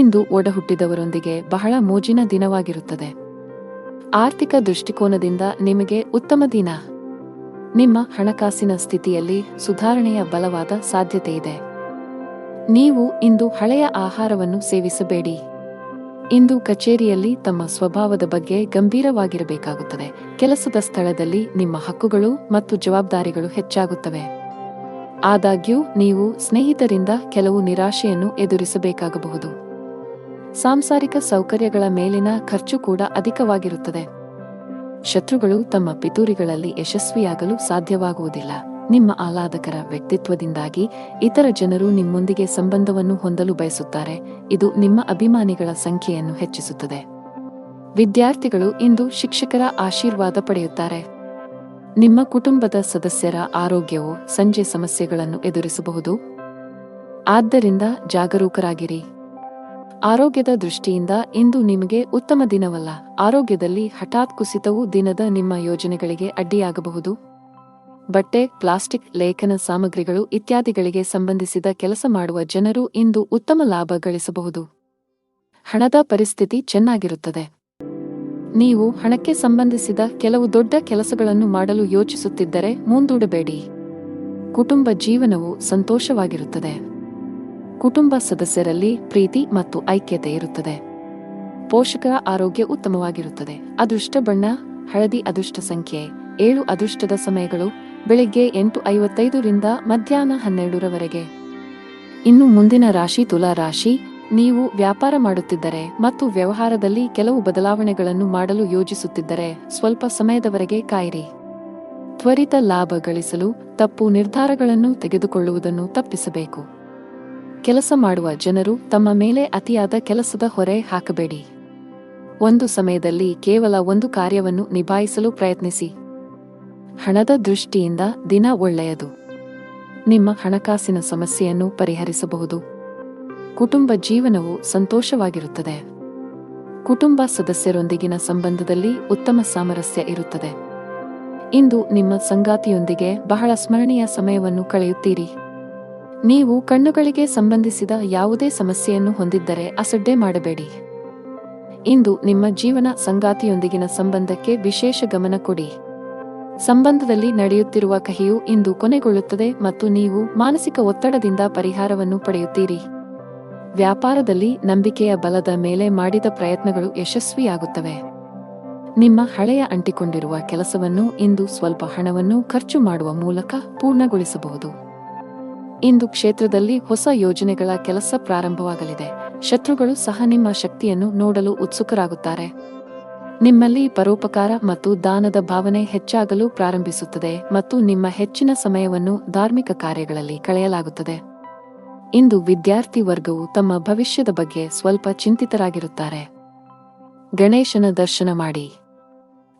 ಇಂದು ಒಡಹುಟ್ಟಿದವರೊಂದಿಗೆ ಬಹಳ ಮೋಜಿನ ದಿನವಾಗಿರುತ್ತದೆ. ಆರ್ಥಿಕ ದೃಷ್ಟಿಕೋನದಿಂದ ನಿಮಗೆ ಉತ್ತಮ ದಿನ. ನಿಮ್ಮ ಹಣಕಾಸಿನ ಸ್ಥಿತಿಯಲ್ಲಿ ಸುಧಾರಣೆಯ ಬಲವಾದ ಸಾಧ್ಯತೆಯಿದೆ. ನೀವು ಇಂದು ಹಳೆಯ ಆಹಾರವನ್ನು ಸೇವಿಸಬೇಡಿ. ಇಂದು ಕಚೇರಿಯಲ್ಲಿ ತಮ್ಮ ಸ್ವಭಾವದ ಬಗ್ಗೆ ಗಂಭೀರವಾಗಿರಬೇಕಾಗುತ್ತದೆ. ಕೆಲಸದ ಸ್ಥಳದಲ್ಲಿ ನಿಮ್ಮ ಹಕ್ಕುಗಳು ಮತ್ತು ಜವಾಬ್ದಾರಿಗಳು ಹೆಚ್ಚಾಗುತ್ತವೆ. ಆದಾಗ್ಯೂ ನೀವು ಸ್ನೇಹಿತರಿಂದ ಕೆಲವು ನಿರಾಶೆಯನ್ನು ಎದುರಿಸಬೇಕಾಗಬಹುದು. ಸಾಂಸಾರಿಕ ಸೌಕರ್ಯಗಳ ಮೇಲಿನ ಖರ್ಚು ಕೂಡ ಅಧಿಕವಾಗಿರುತ್ತದೆ. ಶತ್ರುಗಳು ತಮ್ಮ ಪಿತೂರಿಗಳಲ್ಲಿ ಯಶಸ್ವಿಯಾಗಲು ಸಾಧ್ಯವಾಗುವುದಿಲ್ಲ. ನಿಮ್ಮ ಆಹ್ಲಾದಕರ ವ್ಯಕ್ತಿತ್ವದಿಂದಾಗಿ ಇತರ ಜನರು ನಿಮ್ಮೊಂದಿಗೆ ಸಂಬಂಧವನ್ನು ಹೊಂದಲು ಬಯಸುತ್ತಾರೆ. ಇದು ನಿಮ್ಮ ಅಭಿಮಾನಿಗಳ ಸಂಖ್ಯೆಯನ್ನು ಹೆಚ್ಚಿಸುತ್ತದೆ. ವಿದ್ಯಾರ್ಥಿಗಳು ಇಂದು ಶಿಕ್ಷಕರ ಆಶೀರ್ವಾದ ಪಡೆಯುತ್ತಾರೆ. ನಿಮ್ಮ ಕುಟುಂಬದ ಸದಸ್ಯರ ಆರೋಗ್ಯವು ಸಂಜೆ ಸಮಸ್ಯೆಗಳನ್ನು ಎದುರಿಸಬಹುದು. ಆದ್ದರಿಂದ ಜಾಗರೂಕರಾಗಿರಿ. ಆರೋಗ್ಯದ ದೃಷ್ಟಿಯಿಂದ ಇಂದು ನಿಮಗೆ ಉತ್ತಮ ದಿನವಲ್ಲ. ಆರೋಗ್ಯದಲ್ಲಿ ಹಠಾತ್ ಕುಸಿತವು ದಿನದ ನಿಮ್ಮ ಯೋಜನೆಗಳಿಗೆ ಅಡ್ಡಿಯಾಗಬಹುದು. ಬಟ್ಟೆ, ಪ್ಲಾಸ್ಟಿಕ್, ಲೇಖನ ಸಾಮಗ್ರಿಗಳು ಇತ್ಯಾದಿಗಳಿಗೆ ಸಂಬಂಧಿಸಿದ ಕೆಲಸ ಮಾಡುವ ಜನರು ಇಂದು ಉತ್ತಮ ಲಾಭ ಗಳಿಸಬಹುದು. ಹಣದ ಪರಿಸ್ಥಿತಿ ಚೆನ್ನಾಗಿರುತ್ತದೆ. ನೀವು ಹಣಕ್ಕೆ ಸಂಬಂಧಿಸಿದ ಕೆಲವು ದೊಡ್ಡ ಕೆಲಸಗಳನ್ನು ಮಾಡಲು ಯೋಚಿಸುತ್ತಿದ್ದರೆ ಮುಂದೂಡಬೇಡಿ. ಕುಟುಂಬ ಜೀವನವು ಸಂತೋಷವಾಗಿರುತ್ತದೆ. ಕುಟುಂಬ ಸದಸ್ಯರಲ್ಲಿ ಪ್ರೀತಿ ಮತ್ತು ಐಕ್ಯತೆ ಇರುತ್ತದೆ. ಪೋಷಕರ ಆರೋಗ್ಯ ಉತ್ತಮವಾಗಿರುತ್ತದೆ. ಅದೃಷ್ಟ ಬಣ್ಣ ಹಳದಿ. ಅದೃಷ್ಟ ಸಂಖ್ಯೆ 7. ಅದೃಷ್ಟದ ಸಮಯಗಳು ಬೆಳಿಗ್ಗೆ 8:55 ರಿಂದ ಮಧ್ಯಾಹ್ನ 12 ಇನ್ನು ಮುಂದಿನ ರಾಶಿ ತುಲಾ ರಾಶಿ. ನೀವು ವ್ಯಾಪಾರ ಮಾಡುತ್ತಿದ್ದರೆ ಮತ್ತು ವ್ಯವಹಾರದಲ್ಲಿ ಕೆಲವು ಬದಲಾವಣೆಗಳನ್ನು ಮಾಡಲು ಯೋಜಿಸುತ್ತಿದ್ದರೆ ಸ್ವಲ್ಪ ಸಮಯದವರೆಗೆ ಕಾಯಿರಿ. ತ್ವರಿತ ಲಾಭ ಗಳಿಸಲು ತಪ್ಪು ನಿರ್ಧಾರಗಳನ್ನು ತೆಗೆದುಕೊಳ್ಳುವುದನ್ನು ತಪ್ಪಿಸಬೇಕು. ಕೆಲಸ ಮಾಡುವ ಜನರು ತಮ್ಮ ಮೇಲೆ ಅತಿಯಾದ ಕೆಲಸದ ಹೊರೆ ಹಾಕಬೇಡಿ. ಒಂದು ಸಮಯದಲ್ಲಿ ಕೇವಲ ಒಂದು ಕಾರ್ಯವನ್ನು ನಿಭಾಯಿಸಲು ಪ್ರಯತ್ನಿಸಿ. ಹಣದ ದೃಷ್ಟಿಯಿಂದ ದಿನ ಒಳ್ಳೆಯದು. ನಿಮ್ಮ ಹಣಕಾಸಿನ ಸಮಸ್ಯೆಯನ್ನು ಪರಿಹರಿಸಬಹುದು. ಕುಟುಂಬ ಜೀವನವು ಸಂತೋಷವಾಗಿರುತ್ತದೆ. ಕುಟುಂಬ ಸದಸ್ಯರೊಂದಿಗಿನ ಸಂಬಂಧದಲ್ಲಿ ಉತ್ತಮ ಸಾಮರಸ್ಯ ಇರುತ್ತದೆ. ಇಂದು ನಿಮ್ಮ ಸಂಗಾತಿಯೊಂದಿಗೆ ಬಹಳ ಸ್ಮರಣೀಯ ಸಮಯವನ್ನು ಕಳೆಯುತ್ತೀರಿ. ನೀವು ಕಣ್ಣುಗಳಿಗೆ ಸಂಬಂಧಿಸಿದ ಯಾವುದೇ ಸಮಸ್ಯೆಯನ್ನು ಹೊಂದಿದ್ದರೆ ಅಸಡ್ಡೆ ಮಾಡಬೇಡಿ. ಇಂದು ನಿಮ್ಮ ಜೀವನ ಸಂಗಾತಿಯೊಂದಿಗಿನ ಸಂಬಂಧಕ್ಕೆ ವಿಶೇಷ ಗಮನ ಕೊಡಿ. ಸಂಬಂಧದಲ್ಲಿ ನಡೆಯುತ್ತಿರುವ ಕಹಿಯು ಇಂದು ಕೊನೆಗೊಳ್ಳುತ್ತದೆ ಮತ್ತು ನೀವು ಮಾನಸಿಕ ಒತ್ತಡದಿಂದ ಪರಿಹಾರವನ್ನು ಪಡೆಯುತ್ತೀರಿ. ವ್ಯಾಪಾರದಲ್ಲಿ ನಂಬಿಕೆಯ ಬಲದ ಮೇಲೆ ಮಾಡಿದ ಪ್ರಯತ್ನಗಳು ಯಶಸ್ವಿಯಾಗುತ್ತವೆ. ನಿಮ್ಮ ಹಳೆಯ ಅಂಟಿಕೊಂಡಿರುವ ಕೆಲಸವನ್ನು ಇಂದು ಸ್ವಲ್ಪ ಹಣವನ್ನು ಖರ್ಚು ಮಾಡುವ ಮೂಲಕ ಪೂರ್ಣಗೊಳಿಸಬಹುದು. ಇಂದು ಕ್ಷೇತ್ರದಲ್ಲಿ ಹೊಸ ಯೋಜನೆಗಳ ಕೆಲಸ ಪ್ರಾರಂಭವಾಗಲಿದೆ. ಶತ್ರುಗಳು ಸಹ ನಿಮ್ಮ ಶಕ್ತಿಯನ್ನು ನೋಡಲು ಉತ್ಸುಕರಾಗುತ್ತಾರೆ. ನಿಮ್ಮಲ್ಲಿ ಪರೋಪಕಾರ ಮತ್ತು ದಾನದ ಭಾವನೆ ಹೆಚ್ಚಾಗಲು ಪ್ರಾರಂಭಿಸುತ್ತದೆ ಮತ್ತು ನಿಮ್ಮ ಹೆಚ್ಚಿನ ಸಮಯವನ್ನು ಧಾರ್ಮಿಕ ಕಾರ್ಯಗಳಲ್ಲಿ ಕಳೆಯಲಾಗುತ್ತದೆ. ಇಂದು ವಿದ್ಯಾರ್ಥಿ ವರ್ಗವು ತಮ್ಮ ಭವಿಷ್ಯದ ಬಗ್ಗೆ ಸ್ವಲ್ಪ ಚಿಂತಿತರಾಗಿರುತ್ತಾರೆ. ಗಣೇಶನ ದರ್ಶನ ಮಾಡಿ.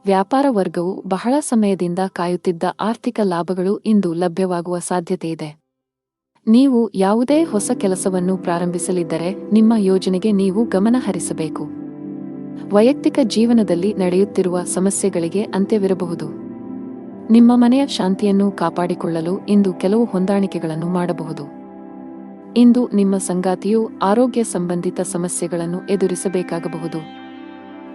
ವ್ಯಾಪಾರ ವರ್ಗವು ಬಹಳ ಸಮಯದಿಂದ ಕಾಯುತ್ತಿದ್ದ ಆರ್ಥಿಕ ಲಾಭಗಳು ಇಂದು ಲಭ್ಯವಾಗುವ ಸಾಧ್ಯತೆಯಿದೆ. ನೀವು ಯಾವುದೇ ಹೊಸ ಕೆಲಸವನ್ನು ಪ್ರಾರಂಭಿಸಲಿದ್ದರೆ ನಿಮ್ಮ ಯೋಜನೆಗೆ ನೀವು ಗಮನ ಹರಿಸಬೇಕು. ವೈಯಕ್ತಿಕ ಜೀವನದಲ್ಲಿ ನಡೆಯುತ್ತಿರುವ ಸಮಸ್ಯೆಗಳಿಗೆ ಅಂತ್ಯವಿರಬಹುದು. ನಿಮ್ಮ ಮನೆಯ ಶಾಂತಿಯನ್ನು ಕಾಪಾಡಿಕೊಳ್ಳಲು ಇಂದು ಕೆಲವು ಹೊಂದಾಣಿಕೆಗಳನ್ನು ಮಾಡಬಹುದು. ಇಂದು ನಿಮ್ಮ ಸಂಗಾತಿಯು ಆರೋಗ್ಯ ಸಂಬಂಧಿತ ಸಮಸ್ಯೆಗಳನ್ನು ಎದುರಿಸಬೇಕಾಗಬಹುದು.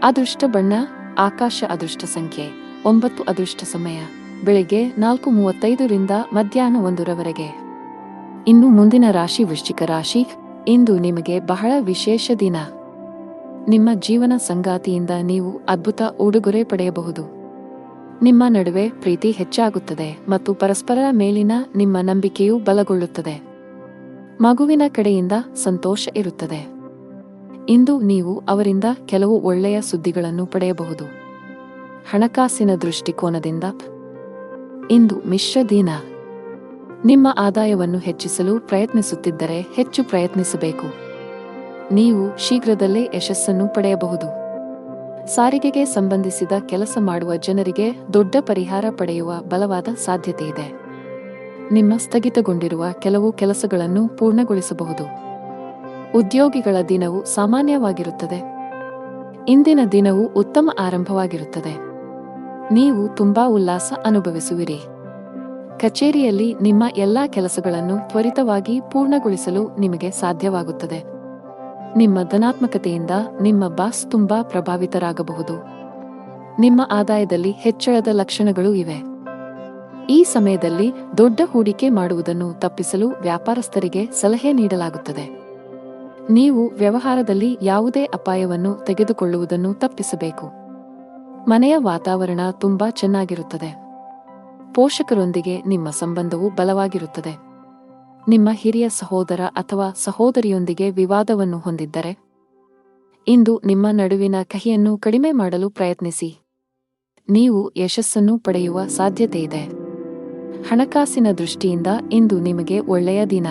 ಅದೃಷ್ಟ ಬಣ್ಣ ಆಕಾಶ, ಅದೃಷ್ಟ ಸಂಖ್ಯೆ 9, ಅದೃಷ್ಟ ಸಮಯ ಬೆಳಿಗ್ಗೆ 4:35 ರಿಂದ ಮಧ್ಯಾಹ್ನ 1 ರವರೆಗೆ. ಇನ್ನು ಮುಂದಿನ ರಾಶಿ ವೃಶ್ಚಿಕ ರಾಶಿ. ಇಂದು ನಿಮಗೆ ಬಹಳ ವಿಶೇಷ ದಿನ. ನಿಮ್ಮ ಜೀವನ ಸಂಗಾತಿಯಿಂದ ನೀವು ಅದ್ಭುತ ಉಡುಗೊರೆ ಪಡೆಯಬಹುದು. ನಿಮ್ಮ ನಡುವೆ ಪ್ರೀತಿ ಹೆಚ್ಚಾಗುತ್ತದೆ ಮತ್ತು ಪರಸ್ಪರರ ಮೇಲಿನ ನಿಮ್ಮ ನಂಬಿಕೆಯೂ ಬಲಗೊಳ್ಳುತ್ತದೆ. ಮಗುವಿನ ಕಡೆಯಿಂದ ಸಂತೋಷ ಇರುತ್ತದೆ. ಇಂದು ನೀವು ಅವರಿಂದ ಕೆಲವು ಒಳ್ಳೆಯ ಸುದ್ದಿಗಳನ್ನು ಪಡೆಯಬಹುದು. ಹಣಕಾಸಿನ ದೃಷ್ಟಿಕೋನದಿಂದ ಇಂದು ಮಿಶ್ರ ದಿನ. ನಿಮ್ಮ ಆದಾಯವನ್ನು ಹೆಚ್ಚಿಸಲು ಪ್ರಯತ್ನಿಸುತ್ತಿದ್ದರೆ ಹೆಚ್ಚು ಪ್ರಯತ್ನಿಸಬೇಕು. ನೀವು ಶೀಘ್ರದಲ್ಲೇ ಯಶಸ್ಸನ್ನು ಪಡೆಯಬಹುದು. ಸಾರಿಗೆಗೆ ಸಂಬಂಧಿಸಿದ ಕೆಲಸ ಮಾಡುವ ಜನರಿಗೆ ದೊಡ್ಡ ಪರಿಹಾರ ಪಡೆಯುವ ಬಲವಾದ ಸಾಧ್ಯತೆಯಿದೆ. ನಿಮ್ಮ ಸ್ಥಗಿತಗೊಂಡಿರುವ ಕೆಲವು ಕೆಲಸಗಳನ್ನು ಪೂರ್ಣಗೊಳಿಸಬಹುದು. ಉದ್ಯೋಗಿಗಳ ದಿನವು ಸಾಮಾನ್ಯವಾಗಿರುತ್ತದೆ. ಇಂದಿನ ದಿನವು ಉತ್ತಮ ಆರಂಭವಾಗಿರುತ್ತದೆ. ನೀವು ತುಂಬಾ ಉಲ್ಲಾಸ ಅನುಭವಿಸುವಿರಿ. ಕಚೇರಿಯಲ್ಲಿ ನಿಮ್ಮ ಎಲ್ಲಾ ಕೆಲಸಗಳನ್ನು ತ್ವರಿತವಾಗಿ ಪೂರ್ಣಗೊಳಿಸಲು ನಿಮಗೆ ಸಾಧ್ಯವಾಗುತ್ತದೆ. ನಿಮ್ಮ ಧನಾತ್ಮಕತೆಯಿಂದ ನಿಮ್ಮ ಬಾಸ್ ತುಂಬಾ ಪ್ರಭಾವಿತರಾಗಬಹುದು. ನಿಮ್ಮ ಆದಾಯದಲ್ಲಿ ಹೆಚ್ಚಳದ ಲಕ್ಷಣಗಳು ಇವೆ. ಈ ಸಮಯದಲ್ಲಿ ದೊಡ್ಡ ಹೂಡಿಕೆ ಮಾಡುವುದನ್ನು ತಪ್ಪಿಸಲು ವ್ಯಾಪಾರಸ್ಥರಿಗೆ ಸಲಹೆ ನೀಡಲಾಗುತ್ತದೆ. ನೀವು ವ್ಯವಹಾರದಲ್ಲಿ ಯಾವುದೇ ಅಪಾಯವನ್ನು ತೆಗೆದುಕೊಳ್ಳುವುದನ್ನು ತಪ್ಪಿಸಬೇಕು. ಮನೆಯ ವಾತಾವರಣ ತುಂಬಾ ಚೆನ್ನಾಗಿರುತ್ತದೆ. ಪೋಷಕರೊಂದಿಗೆ ನಿಮ್ಮ ಸಂಬಂಧವು ಬಲವಾಗಿರುತ್ತದೆ. ನಿಮ್ಮ ಹಿರಿಯ ಸಹೋದರ ಅಥವಾ ಸಹೋದರಿಯೊಂದಿಗೆ ವಿವಾದವನ್ನು ಹೊಂದಿದ್ದರೆ ಇಂದು ನಿಮ್ಮ ನಡುವಿನ ಕಹಿಯನ್ನು ಕಡಿಮೆ ಮಾಡಲು ಪ್ರಯತ್ನಿಸಿ. ನೀವು ಯಶಸ್ಸನ್ನು ಪಡೆಯುವ ಸಾಧ್ಯತೆಯಿದೆ. ಹಣಕಾಸಿನ ದೃಷ್ಟಿಯಿಂದ ಇಂದು ನಿಮಗೆ ಒಳ್ಳೆಯ ದಿನ.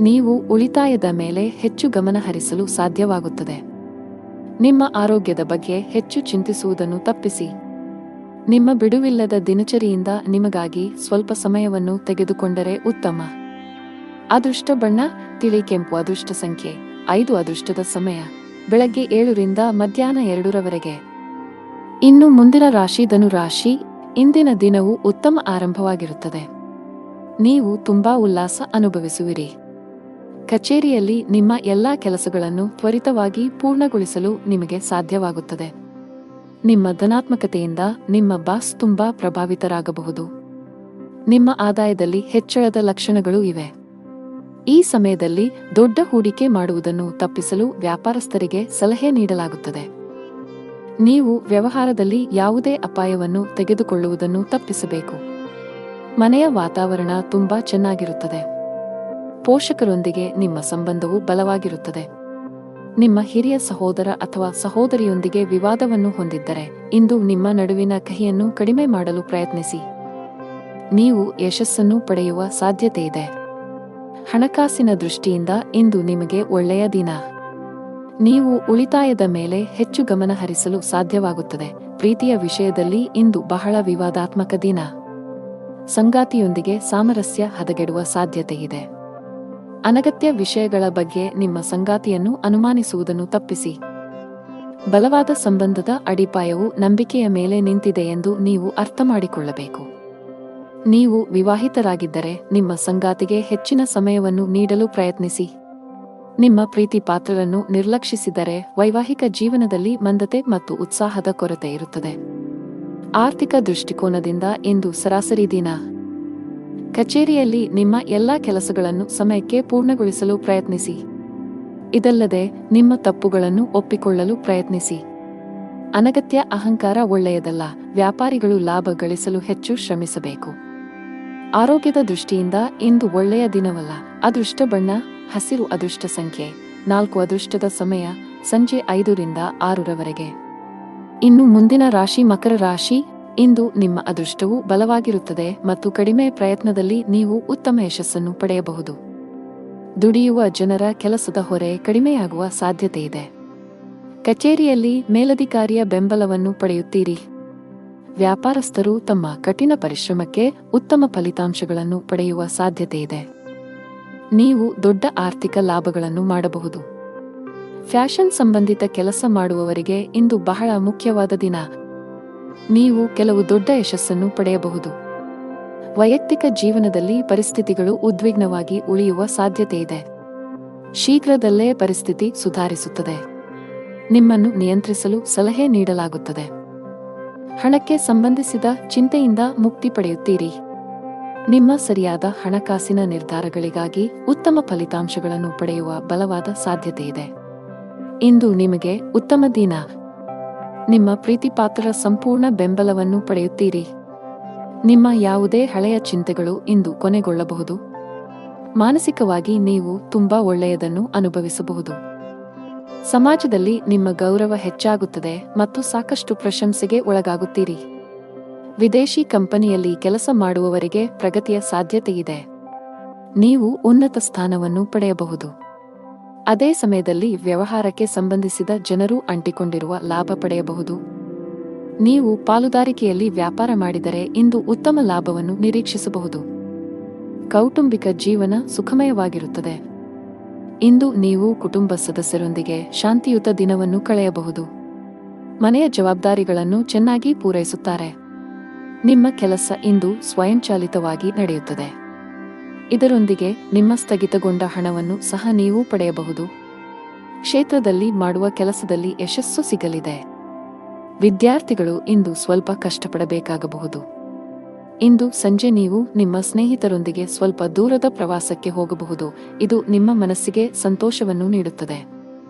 ನೀವು ಉಳಿತಾಯದ ಮೇಲೆ ಹೆಚ್ಚು ಗಮನ ಹರಿಸಲು ಸಾಧ್ಯವಾಗುತ್ತದೆ. ನಿಮ್ಮ ಆರೋಗ್ಯದ ಬಗ್ಗೆ ಹೆಚ್ಚು ಚಿಂತಿಸುವುದನ್ನು ತಪ್ಪಿಸಿ. ನಿಮ್ಮ ಬಿಡುವಿಲ್ಲದ ದಿನಚರಿಯಿಂದ ನಿಮಗಾಗಿ ಸ್ವಲ್ಪ ಸಮಯವನ್ನು ತೆಗೆದುಕೊಂಡರೆ ಉತ್ತಮ. ಅದೃಷ್ಟ ಬಣ್ಣ ತಿಳಿ ಕೆಂಪು, ಅದೃಷ್ಟ ಸಂಖ್ಯೆ 5, ಅದೃಷ್ಟದ ಸಮಯ ಬೆಳಗ್ಗೆ 7 ರಿಂದ ಮಧ್ಯಾಹ್ನ 2 ರವರೆಗೆ. ಇನ್ನು ಮುಂದಿನ ರಾಶಿ ಧನು ರಾಶಿ. ಇಂದಿನ ದಿನವು ಉತ್ತಮ ಆರಂಭವಾಗಿರುತ್ತದೆ. ನೀವು ತುಂಬಾ ಉಲ್ಲಾಸ ಅನುಭವಿಸುವಿರಿ. ಕಚೇರಿಯಲ್ಲಿ ನಿಮ್ಮ ಎಲ್ಲಾ ಕೆಲಸಗಳನ್ನು ತ್ವರಿತವಾಗಿ ಪೂರ್ಣಗೊಳಿಸಲು ನಿಮಗೆ ಸಾಧ್ಯವಾಗುತ್ತದೆ. ನಿಮ್ಮ ಧನಾತ್ಮಕತೆಯಿಂದ ನಿಮ್ಮ ಬಾಸ್ ತುಂಬಾ ಪ್ರಭಾವಿತರಾಗಬಹುದು. ನಿಮ್ಮ ಆದಾಯದಲ್ಲಿ ಹೆಚ್ಚಳದ ಲಕ್ಷಣಗಳು ಇವೆ. ಈ ಸಮಯದಲ್ಲಿ ದೊಡ್ಡ ಹೂಡಿಕೆ ಮಾಡುವುದನ್ನು ತಪ್ಪಿಸಲು ವ್ಯಾಪಾರಸ್ಥರಿಗೆ ಸಲಹೆ ನೀಡಲಾಗುತ್ತದೆ. ನೀವು ವ್ಯವಹಾರದಲ್ಲಿ ಯಾವುದೇ ಅಪಾಯವನ್ನು ತೆಗೆದುಕೊಳ್ಳುವುದನ್ನು ತಪ್ಪಿಸಬೇಕು. ಮನೆಯ ವಾತಾವರಣ ತುಂಬಾ ಚೆನ್ನಾಗಿರುತ್ತದೆ. ಪೋಷಕರೊಂದಿಗೆ ನಿಮ್ಮ ಸಂಬಂಧವು ಬಲವಾಗಿರುತ್ತದೆ. ನಿಮ್ಮ ಹಿರಿಯ ಸಹೋದರ ಅಥವಾ ಸಹೋದರಿಯೊಂದಿಗೆ ವಿವಾದವನ್ನು ಹೊಂದಿದ್ದರೆ ಇಂದು ನಿಮ್ಮ ನಡುವಿನ ಕಹಿಯನ್ನು ಕಡಿಮೆ ಮಾಡಲು ಪ್ರಯತ್ನಿಸಿ. ನೀವು ಯಶಸ್ಸನ್ನು ಪಡೆಯುವ ಸಾಧ್ಯತೆಯಿದೆ. ಹಣಕಾಸಿನ ದೃಷ್ಟಿಯಿಂದ ಇಂದು ನಿಮಗೆ ಒಳ್ಳೆಯ ದಿನ. ನೀವು ಉಳಿತಾಯದ ಮೇಲೆ ಹೆಚ್ಚು ಗಮನ ಹರಿಸಲು ಸಾಧ್ಯವಾಗುತ್ತದೆ. ಪ್ರೀತಿಯ ವಿಷಯದಲ್ಲಿ ಇಂದು ಬಹಳ ವಿವಾದಾತ್ಮಕ ದಿನ. ಸಂಗಾತಿಯೊಂದಿಗೆ ಸಾಮರಸ್ಯ ಹದಗೆಡುವ ಸಾಧ್ಯತೆಯಿದೆ. ಅನಗತ್ಯ ವಿಷಯಗಳ ಬಗ್ಗೆ ನಿಮ್ಮ ಸಂಗಾತಿಯನ್ನು ಅನುಮಾನಿಸುವುದನ್ನು ತಪ್ಪಿಸಿ. ಬಲವಾದ ಸಂಬಂಧದ ಅಡಿಪಾಯವು ನಂಬಿಕೆಯ ಮೇಲೆ ನಿಂತಿದೆ ಎಂದು ನೀವು ಅರ್ಥಮಾಡಿಕೊಳ್ಳಬೇಕು. ನೀವು ವಿವಾಹಿತರಾಗಿದ್ದರೆ ನಿಮ್ಮ ಸಂಗಾತಿಗೆ ಹೆಚ್ಚಿನ ಸಮಯವನ್ನು ನೀಡಲು ಪ್ರಯತ್ನಿಸಿ. ನಿಮ್ಮ ಪ್ರೀತಿ ಪಾತ್ರರನ್ನು ನಿರ್ಲಕ್ಷಿಸಿದರೆ ವೈವಾಹಿಕ ಜೀವನದಲ್ಲಿ ಮಂದತೆ ಮತ್ತು ಉತ್ಸಾಹದ ಕೊರತೆ ಇರುತ್ತದೆ. ಆರ್ಥಿಕ ದೃಷ್ಟಿಕೋನದಿಂದ ಇಂದು ಸರಾಸರಿ ದಿನ. ಕಚೇರಿಯಲ್ಲಿ ನಿಮ್ಮ ಎಲ್ಲಾ ಕೆಲಸಗಳನ್ನು ಸಮಯಕ್ಕೆ ಪೂರ್ಣಗೊಳಿಸಲು ಪ್ರಯತ್ನಿಸಿ. ಇದಲ್ಲದೆ ನಿಮ್ಮ ತಪ್ಪುಗಳನ್ನು ಒಪ್ಪಿಕೊಳ್ಳಲು ಪ್ರಯತ್ನಿಸಿ. ಅನಗತ್ಯ ಅಹಂಕಾರ ಒಳ್ಳೆಯದಲ್ಲ. ವ್ಯಾಪಾರಿಗಳು ಲಾಭ ಗಳಿಸಲು ಹೆಚ್ಚು ಶ್ರಮಿಸಬೇಕು. ಆರೋಗ್ಯದ ದೃಷ್ಟಿಯಿಂದ ಇಂದು ಒಳ್ಳೆಯ ದಿನವಲ್ಲ. ಅದೃಷ್ಟ ಬಣ್ಣ ಹಸಿರು, ಅದೃಷ್ಟ ಸಂಖ್ಯೆ 4, ಅದೃಷ್ಟದ ಸಮಯ ಸಂಜೆ 5 ರಿಂದ 6 ರವರೆಗೆ. ಇನ್ನು ಮುಂದಿನ ರಾಶಿ ಮಕರ ರಾಶಿ. ಇಂದು ನಿಮ್ಮ ಅದೃಷ್ಟವು ಬಲವಾಗಿರುತ್ತದೆ ಮತ್ತು ಕಡಿಮೆ ಪ್ರಯತ್ನದಲ್ಲಿ ನೀವು ಉತ್ತಮ ಯಶಸ್ಸನ್ನು ಪಡೆಯಬಹುದು. ದುಡಿಯುವ ಜನರ ಕೆಲಸದ ಹೊರೆ ಕಡಿಮೆಯಾಗುವ ಸಾಧ್ಯತೆಯಿದೆ. ಕಚೇರಿಯಲ್ಲಿ ಮೇಲಧಿಕಾರಿಯ ಬೆಂಬಲವನ್ನು ಪಡೆಯುತ್ತೀರಿ. ವ್ಯಾಪಾರಸ್ಥರು ತಮ್ಮ ಕಠಿಣ ಪರಿಶ್ರಮಕ್ಕೆ ಉತ್ತಮ ಫಲಿತಾಂಶಗಳನ್ನು ಪಡೆಯುವ ಸಾಧ್ಯತೆಯಿದೆ. ನೀವು ದೊಡ್ಡ ಆರ್ಥಿಕ ಲಾಭಗಳನ್ನು ಮಾಡಬಹುದು. ಫ್ಯಾಷನ್ ಸಂಬಂಧಿತ ಕೆಲಸ ಮಾಡುವವರಿಗೆ ಇಂದು ಬಹಳ ಮುಖ್ಯವಾದ ದಿನ. ನೀವು ಕೆಲವು ದೊಡ್ಡ ಯಶಸ್ಸನ್ನು ಪಡೆಯಬಹುದು. ವೈಯಕ್ತಿಕ ಜೀವನದಲ್ಲಿ ಪರಿಸ್ಥಿತಿಗಳು ಉದ್ವಿಗ್ನವಾಗಿ ಉಳಿಯುವ ಸಾಧ್ಯತೆಯಿದೆ. ಶೀಘ್ರದಲ್ಲೇ ಪರಿಸ್ಥಿತಿ ಸುಧಾರಿಸುತ್ತದೆ. ನಿಮ್ಮನ್ನು ನಿಯಂತ್ರಿಸಲು ಸಲಹೆ ನೀಡಲಾಗುತ್ತದೆ. ಹಣಕ್ಕೆ ಸಂಬಂಧಿಸಿದ ಚಿಂತೆಯಿಂದ ಮುಕ್ತಿ ಪಡೆಯುತ್ತೀರಿ. ನಿಮ್ಮ ಸರಿಯಾದ ಹಣಕಾಸಿನ ನಿರ್ಧಾರಗಳಿಗಾಗಿ ಉತ್ತಮ ಫಲಿತಾಂಶಗಳನ್ನು ಪಡೆಯುವ ಬಲವಾದ ಸಾಧ್ಯತೆಯಿದೆ. ಇಂದು ನಿಮಗೆ ಉತ್ತಮ ದಿನ. ನಿಮ್ಮ ಪ್ರೀತಿಪಾತ್ರರ ಸಂಪೂರ್ಣ ಬೆಂಬಲವನ್ನು ಪಡೆಯುತ್ತೀರಿ. ನಿಮ್ಮ ಯಾವುದೇ ಹಳೆಯ ಚಿಂತೆಗಳು ಇಂದು ಕೊನೆಗೊಳ್ಳಬಹುದು. ಮಾನಸಿಕವಾಗಿ ನೀವು ತುಂಬಾ ಒಳ್ಳೆಯದನ್ನು ಅನುಭವಿಸಬಹುದು. ಸಮಾಜದಲ್ಲಿ ನಿಮ್ಮ ಗೌರವ ಹೆಚ್ಚಾಗುತ್ತದೆ ಮತ್ತು ಸಾಕಷ್ಟು ಪ್ರಶಂಸೆಗೆ ಒಳಗಾಗುತ್ತೀರಿ. ವಿದೇಶಿ ಕಂಪನಿಯಲ್ಲಿ ಕೆಲಸ ಮಾಡುವವರಿಗೆ ಪ್ರಗತಿಯ ಸಾಧ್ಯತೆಯಿದೆ. ನೀವು ಉನ್ನತ ಸ್ಥಾನವನ್ನು ಪಡೆಯಬಹುದು. ಅದೇ ಸಮಯದಲ್ಲಿ ವ್ಯವಹಾರಕ್ಕೆ ಸಂಬಂಧಿಸಿದ ಜನರು ಅಂಟಿಕೊಂಡಿರುವ ಲಾಭ ಪಡೆಯಬಹುದು. ನೀವು ಪಾಲುದಾರಿಕೆಯಲ್ಲಿ ವ್ಯಾಪಾರ ಮಾಡಿದರೆ ಇಂದು ಉತ್ತಮ ಲಾಭವನ್ನು ನಿರೀಕ್ಷಿಸಬಹುದು. ಕೌಟುಂಬಿಕ ಜೀವನ ಸುಖಮಯವಾಗಿರುತ್ತದೆ. ಇಂದು ನೀವು ಕುಟುಂಬ ಸದಸ್ಯರೊಂದಿಗೆ ಶಾಂತಿಯುತ ದಿನವನ್ನು ಕಳೆಯಬಹುದು. ಮನೆಯ ಜವಾಬ್ದಾರಿಗಳನ್ನು ಚೆನ್ನಾಗಿ ಪೂರೈಸುತ್ತಾರೆ. ನಿಮ್ಮ ಕೆಲಸ ಇಂದು ಸ್ವಯಂಚಾಲಿತವಾಗಿ ನಡೆಯುತ್ತದೆ. ಇದರೊಂದಿಗೆ ನಿಮ್ಮ ಸ್ಥಗಿತಗೊಂಡ ಹಣವನ್ನು ಸಹ ನೀವು ಪಡೆಯಬಹುದು. ಕ್ಷೇತ್ರದಲ್ಲಿ ಮಾಡುವ ಕೆಲಸದಲ್ಲಿ ಯಶಸ್ಸು ಸಿಗಲಿದೆ. ವಿದ್ಯಾರ್ಥಿಗಳು ಇಂದು ಸ್ವಲ್ಪ ಕಷ್ಟಪಡಬೇಕಾಗಬಹುದು. ಇಂದು ಸಂಜೆ ನೀವು ನಿಮ್ಮ ಸ್ನೇಹಿತರೊಂದಿಗೆ ಸ್ವಲ್ಪ ದೂರದ ಪ್ರವಾಸಕ್ಕೆ ಹೋಗಬಹುದು. ಇದು ನಿಮ್ಮ ಮನಸ್ಸಿಗೆ ಸಂತೋಷವನ್ನು ನೀಡುತ್ತದೆ.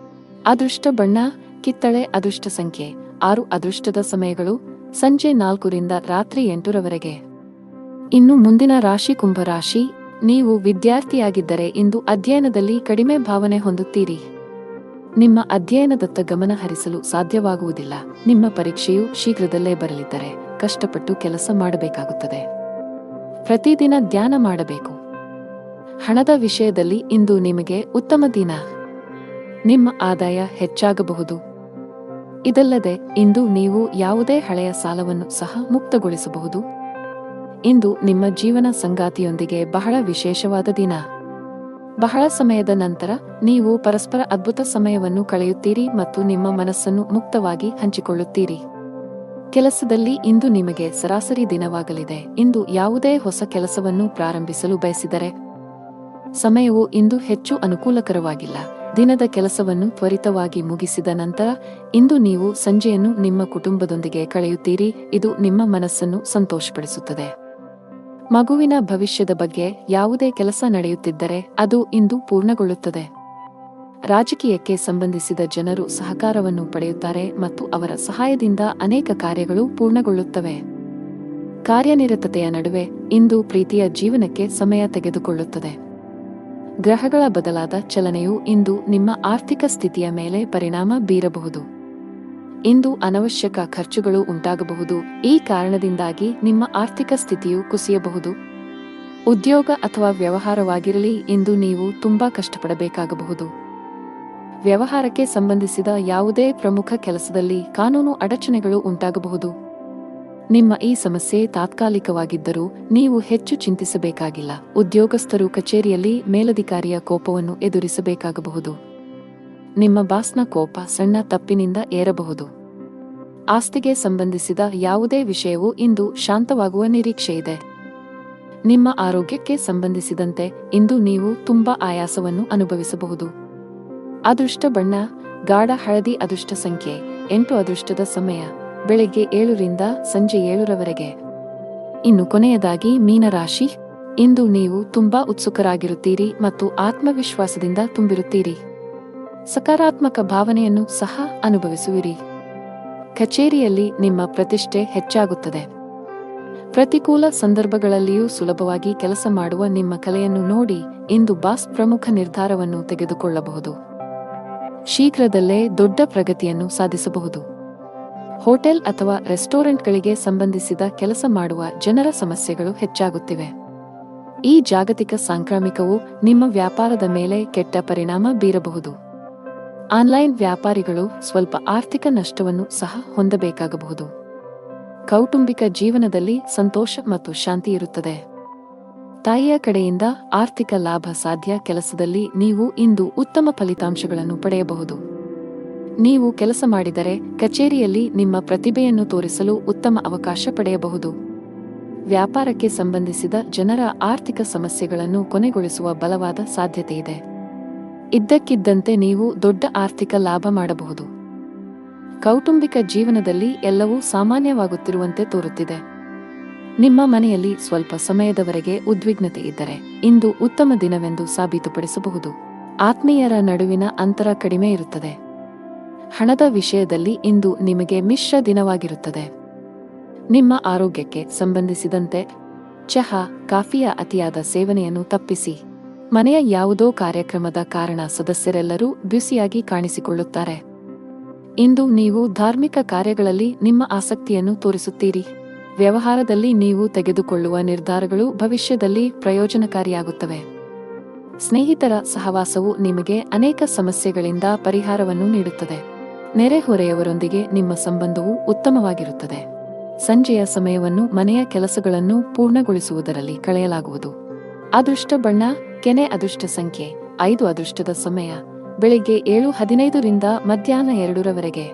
ಅದೃಷ್ಟ ಬಣ್ಣ ಕಿತ್ತಳೆ. ಅದೃಷ್ಟ ಸಂಖ್ಯೆ 6. ಅದೃಷ್ಟದ ಸಮಯಗಳು ಸಂಜೆ 4 ರಿಂದ ರಾತ್ರಿ 8 ರವರೆಗೆ. ಇನ್ನು ಮುಂದಿನ ರಾಶಿ ಕುಂಭ ರಾಶಿ. ನೀವು ವಿದ್ಯಾರ್ಥಿಯಾಗಿದ್ದರೆ ಇಂದು ಅಧ್ಯಯನದಲ್ಲಿ ಕಡಿಮೆ ಭಾವನೆ ಹೊಂದುತ್ತೀರಿ. ನಿಮ್ಮ ಅಧ್ಯಯನದತ್ತ ಗಮನ ಹರಿಸಲು ಸಾಧ್ಯವಾಗುವುದಿಲ್ಲ. ನಿಮ್ಮ ಪರೀಕ್ಷೆಯು ಶೀಘ್ರದಲ್ಲೇ ಬರಲಿದ್ದರೆ ಕಷ್ಟಪಟ್ಟು ಕೆಲಸ ಮಾಡಬೇಕಾಗುತ್ತದೆ. ಪ್ರತಿದಿನ ಧ್ಯಾನ ಮಾಡಬೇಕು. ಹಣದ ವಿಷಯದಲ್ಲಿ ಇಂದು ನಿಮಗೆ ಉತ್ತಮ ದಿನ. ನಿಮ್ಮ ಆದಾಯ ಹೆಚ್ಚಾಗಬಹುದು. ಇದಲ್ಲದೆ ಇಂದು ನೀವು ಯಾವುದೇ ಹಳೆಯ ಸಾಲವನ್ನು ಸಹ ಮುಕ್ತಗೊಳಿಸಬಹುದು. ಇಂದು ನಿಮ್ಮ ಜೀವನ ಸಂಗಾತಿಯೊಂದಿಗೆ ಬಹಳ ವಿಶೇಷವಾದ ದಿನ. ಬಹಳ ಸಮಯದ ನಂತರ ನೀವು ಪರಸ್ಪರ ಅದ್ಭುತ ಸಮಯವನ್ನು ಕಳೆಯುತ್ತೀರಿ ಮತ್ತು ನಿಮ್ಮ ಮನಸ್ಸನ್ನು ಮುಕ್ತವಾಗಿ ಹಂಚಿಕೊಳ್ಳುತ್ತೀರಿ. ಕೆಲಸದಲ್ಲಿ ಇಂದು ನಿಮಗೆ ಸರಾಸರಿ ದಿನವಾಗಲಿದೆ. ಇಂದು ಯಾವುದೇ ಹೊಸ ಕೆಲಸವನ್ನು ಪ್ರಾರಂಭಿಸಲು ಬಯಸಿದರೆ ಸಮಯವು ಇಂದು ಹೆಚ್ಚು ಅನುಕೂಲಕರವಾಗಿಲ್ಲ. ದಿನದ ಕೆಲಸವನ್ನು ತ್ವರಿತವಾಗಿ ಮುಗಿಸಿದ ನಂತರ ಇಂದು ನೀವು ಸಂಜೆಯನ್ನು ನಿಮ್ಮ ಕುಟುಂಬದೊಂದಿಗೆ ಕಳೆಯುತ್ತೀರಿ. ಇದು ನಿಮ್ಮ ಮನಸ್ಸನ್ನು ಸಂತೋಷಪಡಿಸುತ್ತದೆ. ಮಗುವಿನ ಭವಿಷ್ಯದ ಬಗ್ಗೆ ಯಾವುದೇ ಕೆಲಸ ನಡೆಯುತ್ತಿದ್ದರೆ ಅದು ಇಂದು ಪೂರ್ಣಗೊಳ್ಳುತ್ತದೆ. ರಾಜಕೀಯಕ್ಕೆ ಸಂಬಂಧಿಸಿದ ಜನರು ಸಹಕಾರವನ್ನು ಪಡೆಯುತ್ತಾರೆ ಮತ್ತು ಅವರ ಸಹಾಯದಿಂದ ಅನೇಕ ಕಾರ್ಯಗಳು ಪೂರ್ಣಗೊಳ್ಳುತ್ತವೆ. ಕಾರ್ಯನಿರತತೆಯ ನಡುವೆ ಇಂದು ಪ್ರೀತಿಯ ಜೀವನಕ್ಕೆ ಸಮಯ ತೆಗೆದುಕೊಳ್ಳುತ್ತದೆ. ಗ್ರಹಗಳ ಬದಲಾದ ಚಲನೆಯು ಇಂದು ನಿಮ್ಮ ಆರ್ಥಿಕ ಸ್ಥಿತಿಯ ಮೇಲೆ ಪರಿಣಾಮ ಬೀರಬಹುದು. ಇಂದು ಅನವಶ್ಯಕ ಖರ್ಚುಗಳು ಉಂಟಾಗಬಹುದು. ಈ ಕಾರಣದಿಂದಾಗಿ ನಿಮ್ಮ ಆರ್ಥಿಕ ಸ್ಥಿತಿಯು ಕುಸಿಯಬಹುದು. ಉದ್ಯೋಗ ಅಥವಾ ವ್ಯವಹಾರವಾಗಿರಲಿ, ಇಂದು ನೀವು ತುಂಬಾ ಕಷ್ಟಪಡಬೇಕಾಗಬಹುದು. ವ್ಯವಹಾರಕ್ಕೆ ಸಂಬಂಧಿಸಿದ ಯಾವುದೇ ಪ್ರಮುಖ ಕೆಲಸದಲ್ಲಿ ಕಾನೂನು ಅಡಚಣೆಗಳು ಉಂಟಾಗಬಹುದು. ನಿಮ್ಮ ಈ ಸಮಸ್ಯೆ ತಾತ್ಕಾಲಿಕವಾಗಿದ್ದರೂ ನೀವು ಹೆಚ್ಚು ಚಿಂತಿಸಬೇಕಾಗಿಲ್ಲ. ಉದ್ಯೋಗಸ್ಥರು ಕಚೇರಿಯಲ್ಲಿ ಮೇಲಧಿಕಾರಿಯ ಕೋಪವನ್ನು ಎದುರಿಸಬೇಕಾಗಬಹುದು. ನಿಮ್ಮ ಬಾಸ್ನ ಕೋಪ ಸಣ್ಣ ತಪ್ಪಿನಿಂದ ಏರಬಹುದು. ಆಸ್ತಿಗೆ ಸಂಬಂಧಿಸಿದ ಯಾವುದೇ ವಿಷಯವೂ ಇಂದು ಶಾಂತವಾಗುವ ನಿರೀಕ್ಷೆಯಿದೆ. ನಿಮ್ಮ ಆರೋಗ್ಯಕ್ಕೆ ಸಂಬಂಧಿಸಿದಂತೆ ಇಂದು ನೀವು ತುಂಬಾ ಆಯಾಸವನ್ನು ಅನುಭವಿಸಬಹುದು. ಅದೃಷ್ಟ ಬಣ್ಣ ಗಾಢ ಹಳದಿ. ಅದೃಷ್ಟ ಸಂಖ್ಯೆ 8. ಅದೃಷ್ಟದ ಸಮಯ ಬೆಳಗ್ಗೆ 7 ರಿಂದ ಸಂಜೆ 7 ರವರೆಗೆ. ಇನ್ನು ಕೊನೆಯದಾಗಿ ಮೀನರಾಶಿ. ಇಂದು ನೀವು ತುಂಬಾ ಉತ್ಸುಕರಾಗಿರುತ್ತೀರಿ ಮತ್ತು ಆತ್ಮವಿಶ್ವಾಸದಿಂದ ತುಂಬಿರುತ್ತೀರಿ. ಸಕಾರಾತ್ಮಕ ಭಾವನೆಯನ್ನು ಸಹ ಅನುಭವಿಸುವಿರಿ. ಕಚೇರಿಯಲ್ಲಿ ನಿಮ್ಮ ಪ್ರತಿಷ್ಠೆ ಹೆಚ್ಚಾಗುತ್ತದೆ. ಪ್ರತಿಕೂಲ ಸಂದರ್ಭಗಳಲ್ಲಿಯೂ ಸುಲಭವಾಗಿ ಕೆಲಸ ಮಾಡುವ ನಿಮ್ಮ ಕಲೆಯನ್ನು ನೋಡಿ ಇಂದು ಬಾಸ್ ಪ್ರಮುಖ ನಿರ್ಧಾರವನ್ನು ತೆಗೆದುಕೊಳ್ಳಬಹುದು. ಶೀಘ್ರದಲ್ಲೇ ದೊಡ್ಡ ಪ್ರಗತಿಯನ್ನು ಸಾಧಿಸಬಹುದು. ಹೋಟೆಲ್ ಅಥವಾ ರೆಸ್ಟೋರೆಂಟ್ಗಳಿಗೆ ಸಂಬಂಧಿಸಿದ ಕೆಲಸ ಮಾಡುವ ಜನರ ಸಮಸ್ಯೆಗಳು ಹೆಚ್ಚಾಗುತ್ತಿವೆ. ಈ ಜಾಗತಿಕ ಸಾಂಕ್ರಾಮಿಕವು ನಿಮ್ಮ ವ್ಯಾಪಾರದ ಮೇಲೆ ಕೆಟ್ಟ ಪರಿಣಾಮ ಬೀರಬಹುದು. ಆನ್ಲೈನ್ ವ್ಯಾಪಾರಿಗಳು ಸ್ವಲ್ಪ ಆರ್ಥಿಕ ನಷ್ಟವನ್ನು ಸಹ ಹೊಂದಬೇಕಾಗಬಹುದು. ಕೌಟುಂಬಿಕ ಜೀವನದಲ್ಲಿ ಸಂತೋಷ ಮತ್ತು ಶಾಂತಿ ಇರುತ್ತದೆ. ತಾಯಿಯ ಕಡೆಯಿಂದ ಆರ್ಥಿಕ ಲಾಭ ಸಾಧ್ಯ. ಕೆಲಸದಲ್ಲಿ ನೀವು ಇಂದು ಉತ್ತಮ ಫಲಿತಾಂಶಗಳನ್ನು ಪಡೆಯಬಹುದು. ನೀವು ಕೆಲಸ ಮಾಡಿದರೆ ಕಚೇರಿಯಲ್ಲಿ ನಿಮ್ಮ ಪ್ರತಿಭೆಯನ್ನು ತೋರಿಸಲು ಉತ್ತಮ ಅವಕಾಶ ಪಡೆಯಬಹುದು. ವ್ಯಾಪಾರಕ್ಕೆ ಸಂಬಂಧಿಸಿದ ಜನರ ಆರ್ಥಿಕ ಸಮಸ್ಯೆಗಳನ್ನು ಕೊನೆಗೊಳಿಸುವ ಬಲವಾದ ಸಾಧ್ಯತೆಯಿದೆ. ಇದ್ದಕ್ಕಿದ್ದಂತೆ ನೀವು ದೊಡ್ಡ ಆರ್ಥಿಕ ಲಾಭ ಮಾಡಬಹುದು. ಕೌಟುಂಬಿಕ ಜೀವನದಲ್ಲಿ ಎಲ್ಲವೂ ಸಾಮಾನ್ಯವಾಗುತ್ತಿರುವಂತೆ ತೋರುತ್ತಿದೆ. ನಿಮ್ಮ ಮನೆಯಲ್ಲಿ ಸ್ವಲ್ಪ ಸಮಯದವರೆಗೆ ಉದ್ವಿಗ್ನತೆ ಇದ್ದರೆ ಇಂದು ಉತ್ತಮ ದಿನವೆಂದು ಸಾಬೀತುಪಡಿಸಬಹುದು. ಆತ್ಮೀಯರ ನಡುವಿನ ಅಂತರ ಕಡಿಮೆ ಇರುತ್ತದೆ. ಹಣದ ವಿಷಯದಲ್ಲಿ ಇಂದು ನಿಮಗೆ ಮಿಶ್ರ ದಿನವಾಗಿರುತ್ತದೆ. ನಿಮ್ಮ ಆರೋಗ್ಯಕ್ಕೆ ಸಂಬಂಧಿಸಿದಂತೆ ಚಹಾ, ಕಾಫಿಯ ಅತಿಯಾದ ಸೇವನೆಯನ್ನು ತಪ್ಪಿಸಿ. ಮನೆಯ ಯಾವುದೋ ಕಾರ್ಯಕ್ರಮದ ಕಾರಣ ಸದಸ್ಯರೆಲ್ಲರೂ ಬ್ಯುಸಿಯಾಗಿ ಕಾಣಿಸಿಕೊಳ್ಳುತ್ತಾರೆ. ಇಂದು ನೀವು ಧಾರ್ಮಿಕ ಕಾರ್ಯಗಳಲ್ಲಿ ನಿಮ್ಮ ಆಸಕ್ತಿಯನ್ನು ತೋರಿಸುತ್ತೀರಿ. ವ್ಯವಹಾರದಲ್ಲಿ ನೀವು ತೆಗೆದುಕೊಳ್ಳುವ ನಿರ್ಧಾರಗಳು ಭವಿಷ್ಯದಲ್ಲಿ ಪ್ರಯೋಜನಕಾರಿಯಾಗುತ್ತವೆ. ಸ್ನೇಹಿತರ ಸಹವಾಸವು ನಿಮಗೆ ಅನೇಕ ಸಮಸ್ಯೆಗಳಿಂದ ಪರಿಹಾರವನ್ನು ನೀಡುತ್ತದೆ. ನೆರೆಹೊರೆಯವರೊಂದಿಗೆ ನಿಮ್ಮ ಸಂಬಂಧವು ಉತ್ತಮವಾಗಿರುತ್ತದೆ. ಸಂಜೆಯ ಸಮಯವನ್ನು ಮನೆಯ ಕೆಲಸಗಳನ್ನು ಪೂರ್ಣಗೊಳಿಸುವುದರಲ್ಲಿ ಕಳೆಯಲಾಗುವುದು. ಅದೃಷ್ಟ ಬಣ್ಣ ಕೆನೆ. ಅದೃಷ್ಟ ಸಂಖ್ಯೆ 5. ಅದೃಷ್ಟದ ಸಮಯ ಬೆಳಿಗ್ಗೆ 7:15 ರಿಂದ ಮಧ್ಯಾಹ್ನ 2 ರವರೆಗೆ.